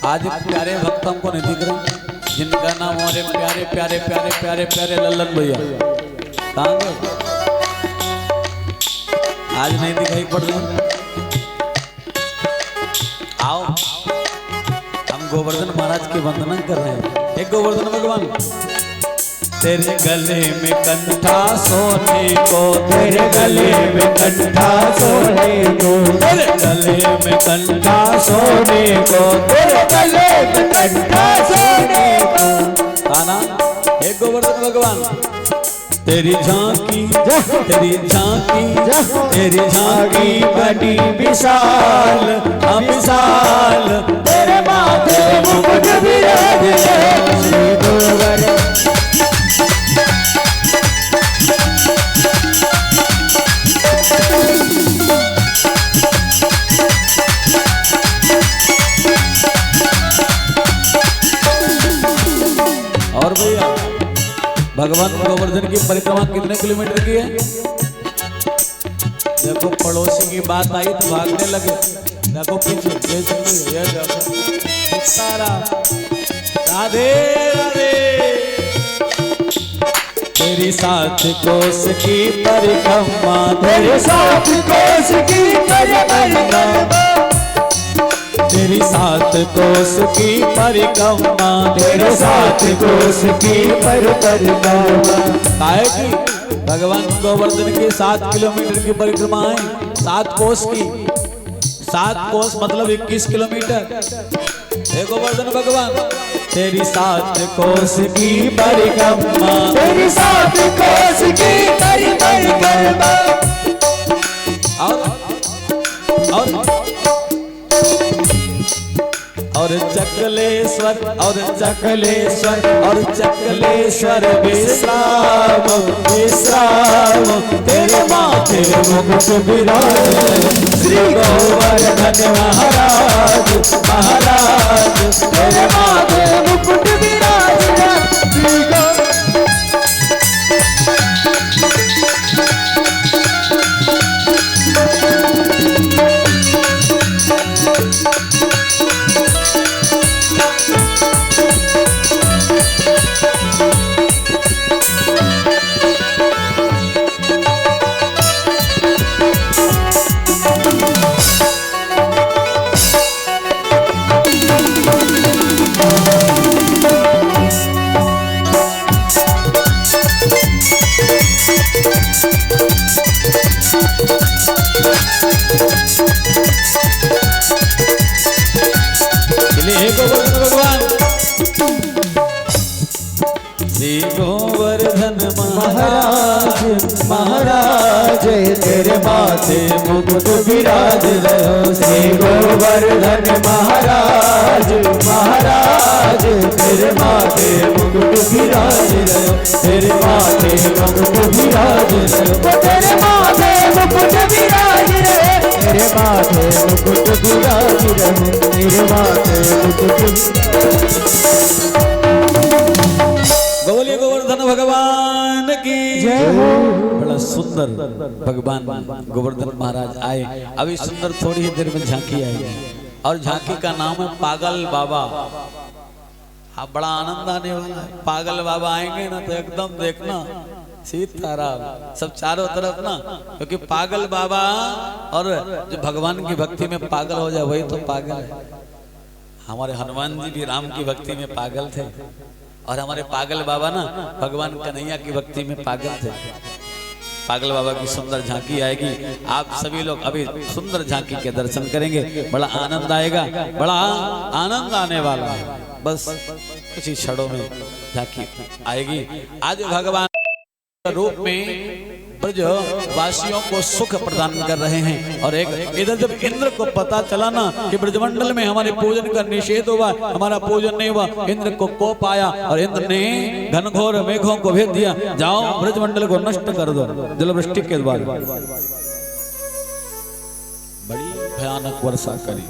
आज प्यारे भक्त हमको नहीं दिख रहे, जिनका नाम हमारे प्यारे प्यारे प्यारे प्यारे प्यारे लल्लन भैया कहाँ गए? आज नहीं दिखाई पड़ रहे। आओ हम गोवर्धन महाराज की वंदना कर रहे हैं। एक गोवर्धन भगवान, तेरे गले में कंठा सोने को, तेरे गले में कंठा सोने को, तेरे गले में कंठा सोने को, तेरे गले में कंठा सोने को। आना एक गोवर्धन भगवान, तेरी झांकी तेरी झांकी तेरी झांकी बड़ी विशाल विशाल, तेरे माथे मुकुट विराज रहे। श्री गोवर्धन और भैया भगवान गोवर्धन की परिक्रमा कितने किलोमीटर की है? देखो पड़ोसी की बात आई तो भागने लगे, देखो पीछे ये देखो सारा राधे राधे। तेरी 7 कोस की परिक्रमा, तेरे 7 कोस की परिक्रमा, तेरी 7 कोस की परिक्रमा, तेरे 7 कोस की परिक्रमा। काहे की भगवान गोवर्धन की 7 किलोमीटर की परिक्रमा है, 7 कोस की। 7 कोस मतलब 21 किलोमीटर। हे गोवर्धन भगवान, तेरी 7 कोस की परिक्रमा, तेरी 7 कोस की परिक्रमा। और चकलेश्वर और चकलेश्वर और चकलेश्वर विश्राम विश्राम, तेरे माथे मुकुट विराज। श्री गोवर्धन महाराज महाराज, तेरे माथे मुकुट विराज। श्री भगवान श्री गोवर्धन महाराज महाराज, तेरे माथे मुकुट विराज रहो। श्री गोवर्धन महाराज महाराज, तेरे माथे मुकुट विराज रहो। तेरे माथे मुकुट विराज रहो। तेरे माथे मुकुट विराज रहे। तेरे माथे मुकुट विराज रहे। तेरे माथे मुकुट। बोलिए गोवर्धन भगवान की जय। जय हो। बड़ा सुंदर भगवान गोवर्धन महाराज आए। अभी सुंदर थोड़ी ही देर में झांकी आएगी और झांकी का नाम है पागल बाबा। आप बड़ा आनंद आने वाला है। पागल बाबा आएंगे ना तो एकदम देखना सीताराम सब चारों तरफ ना, क्योंकि पागल बाबा और जो भगवान की भक्ति में पागल हो जाए वही तो पागल है। हमारे हनुमान जी भी राम की भक्ति में पागल थे और हमारे पागल बाबा ना भगवान कन्हैया की भक्ति में पागल थे। पागल बाबा की सुंदर झांकी आएगी। आप सभी लोग अभी सुंदर झांकी के दर्शन करेंगे। बड़ा आनंद आएगा, बड़ा आनंद आने वाला है। बस कुछ ही क्षणों में झांकी आएगी। आज भगवान रूप में ब्रज वासियों को सुख प्रदान कर रहे हैं। और एक इधर जब इंद्र को पता चला ना कि ब्रजमंडल में हमारे पूजन का निषेध हुआ, हमारा पूजन नहीं हुआ, इंद्र को कोप आया और इंद्र ने घनघोर मेघों को भेज दिया, जाओ ब्रजमंडल को नष्ट कर दो जलवृष्टि के द्वारा। बड़ी भयानक वर्षा करी,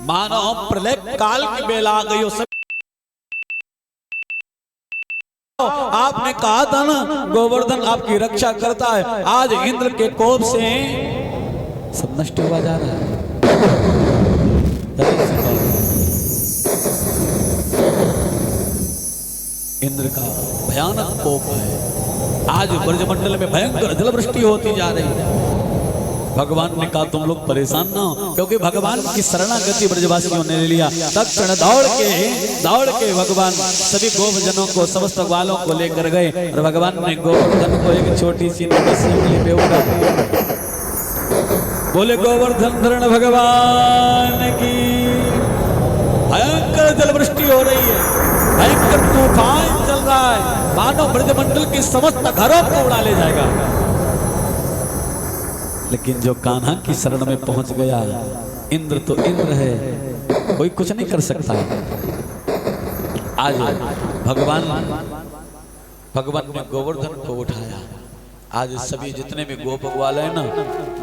मानो प्रलय काल की बेला आ गई। आपने कहा था ना गोवर्धन आपकी रक्षा करता है, आज इंद्र के कोप से सब नष्ट हुआ जा रहा है। इंद्र का भयानक कोप है। आज ब्रजमंडल में भयंकर जलवृष्टि होती जा रही है। भगवान ने कहा तुम लोग परेशान ना हो, क्योंकि भगवान की शरणागति ब्रजवासियों ने ले लिया। तक्षण दौड़ के भगवान सभी गोपजनों को, समस्त ग्वालों को लेकर गए और भगवान ने गोवर्धन को एक छोटी सी नदी पे उड़ा। बोले गोवर्धन धरण भगवान की। भयंकर जलवृष्टि हो रही है, भयंकर तूफान चल रहा है, मानो ब्रजमंडल के समस्त घरों को उड़ा ले जाएगा। लेकिन जो कान्हा की शरण में पहुंच गया, इंद्र तो इंद्र है, कोई कुछ नहीं कर सकता। आज भगवान ने गोवर्धन को उठाया। आज सभी जितने भी गोप ग्वाल है ना,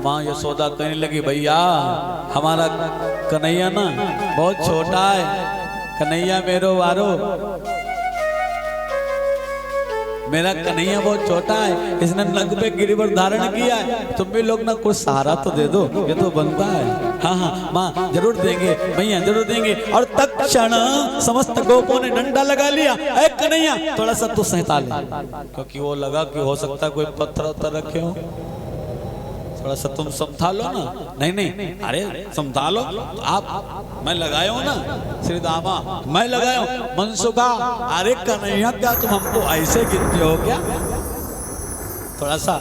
माँ यशोदा कहने लगी भैया हमारा कन्हैया ना बहुत छोटा है, कन्हैया मेरो वारो, मेरा कन्हैया बहुत छोटा है, इसने नग पे गिरिवर धारण किया है, तुम भी लोग ना कुछ सहारा तो दे दो, ये तो बनता है। हाँ हाँ माँ जरूर देंगे, भैया जरूर देंगे। और तत्क्षण समस्त गोपों ने डंडा लगा लिया। ऐ कन्हैया थोड़ा सा तू सहता ले, क्योंकि वो लगा कि हो सकता है कोई पत्थर उत्तर रखे हो, थोड़ा सा तुम समझा लो ना। नहीं अरे समझा लो तो आप, मैं लगाया हूं ना श्री दामा, मैं लगाया हूं मनसुखा। अरे कन्हैया क्या तुम हमको ऐसे गिनते हो क्या, थोड़ा सा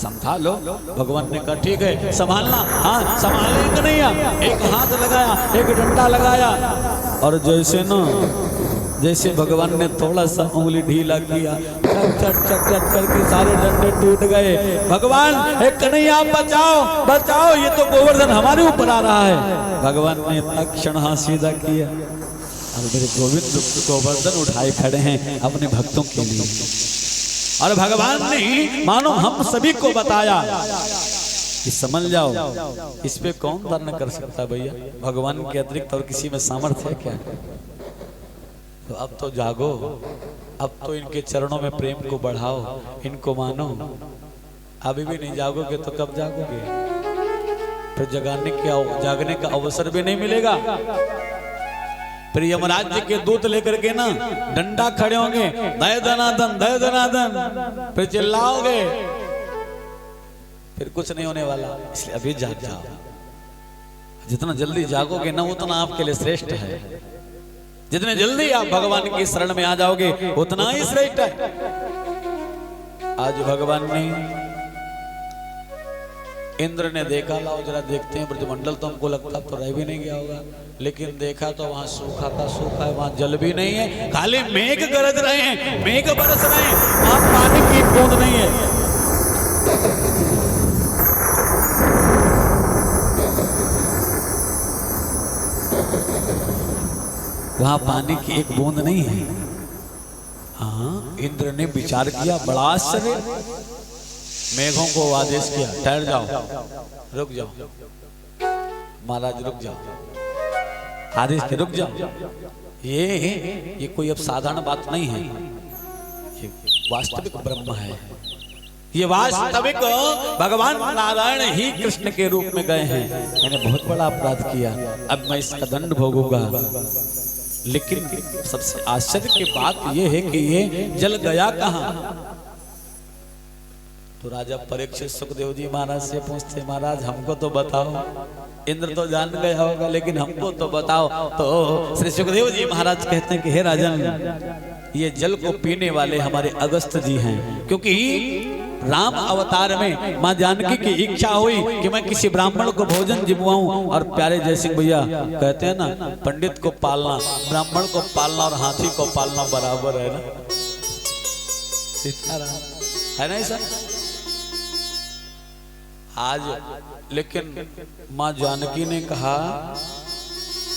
समझा लो। भगवान ने कहा ठीक है संभालना। हाँ संभालने कन्हैया, एक हाथ लगाया, एक डंडा लगाया और जैसे भगवान ने थोड़ा सा उंगली ढीला किया, चट चट चट करके सारे डंडे टूट गए। भगवान एक कन्हैया बचाओ, ये तो गोवर्धन हमारे ऊपर आ रहा है। भगवान ने तत्क्षण हाथ सीधा किया और मेरे गोविंद गोवर्धन उठाए खड़े हैं अपने भक्तों के लिए। और भगवान ने मानो हम सभी को बताया कि समझ जाओ, इस पे कौन धर्म कर सकता है भैया, भगवान के अतिरिक्त और किसी में सामर्थ्य है क्या। तो अब तो जागो, अब तो इनके चरणों में प्रेम को बढ़ाओ, इनको मानो। अभी भी नहीं जागोगे तो कब जागोगे, फिर जागने का अवसर भी नहीं मिलेगा। फिर यमराज जी के दूत लेकर के ना डंडा खड़े होंगे, दय दनादन, फिर चिल्लाओगे, फिर कुछ नहीं होने वाला। इसलिए अभी जाग जाओ, जितना जल्दी जागोगे ना उतना आपके लिए श्रेष्ठ है। जितने जल्दी आप भगवान की शरण में आ जाओगे उतना ही श्रेष्ठ है। आज भगवान ने, इंद्र ने देखा, लाओ जरा देखते हैं ब्रजमंडल, तो हमको लगता तो रह भी नहीं गया होगा, लेकिन देखा तो वहां सूखा का सूखा है, वहां जल भी नहीं है, खाली मेघ गरज रहे हैं, मेघ बरस रहे हैं, वहां पानी की बूंद नहीं है। वहां पानी की एक बूंद नहीं है। हाँ इंद्र ने विचार किया, बड़ा आश्चर्य, मेघों को आदेश किया ठहर जाओ, रुक जाओ महाराज, रुक जाओ, आदेश के रुक जाओ। ये कोई अब साधारण बात नहीं है, वास्तविक ब्रह्म है। ये वास्तविक भगवान नारायण ही कृष्ण के रूप में गए हैं। मैंने बहुत बड़ा अपराध किया, अब मैं इसका दंड भोगूंगा। लेकिन सबसे आश्चर्य की बात यह है कि ये जल गया कहाँ? तो राजा परीक्षित सुखदेव जी महाराज से पूछते, महाराज हमको तो बताओ, इंद्र तो जान गया होगा लेकिन हमको तो बताओ। तो श्री सुखदेव जी महाराज कहते हैं कि हे राजन, ये जल को पीने वाले हमारे अगस्त जी हैं, क्योंकि राम अवतार में मां जानकी की इच्छा हुई कि मैं किसी ब्राह्मण को भोजन जिमवाऊं। और प्यारे जय सिंह भैया कहते हैं ना, पंडित को पालना, ब्राह्मण को पालना और हाथी को पालना बराबर है ना, है ना ऐसा? आज लेकिन मां जानकी ने कहा,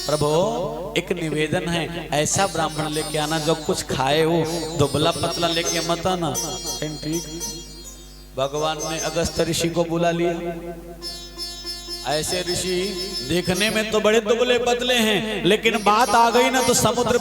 प्रभु एक निवेदन है, ऐसा ब्राह्मण लेके आना जो कुछ खाए हो, दुबला पतला लेके मत आना। ठीक, भगवान ने अगस्त ऋषि को बुला लिया। ऐसे ऋषि देखने में तो बड़े दुबले पतले हैं, लेकिन बात आ गई ना तो समुद्र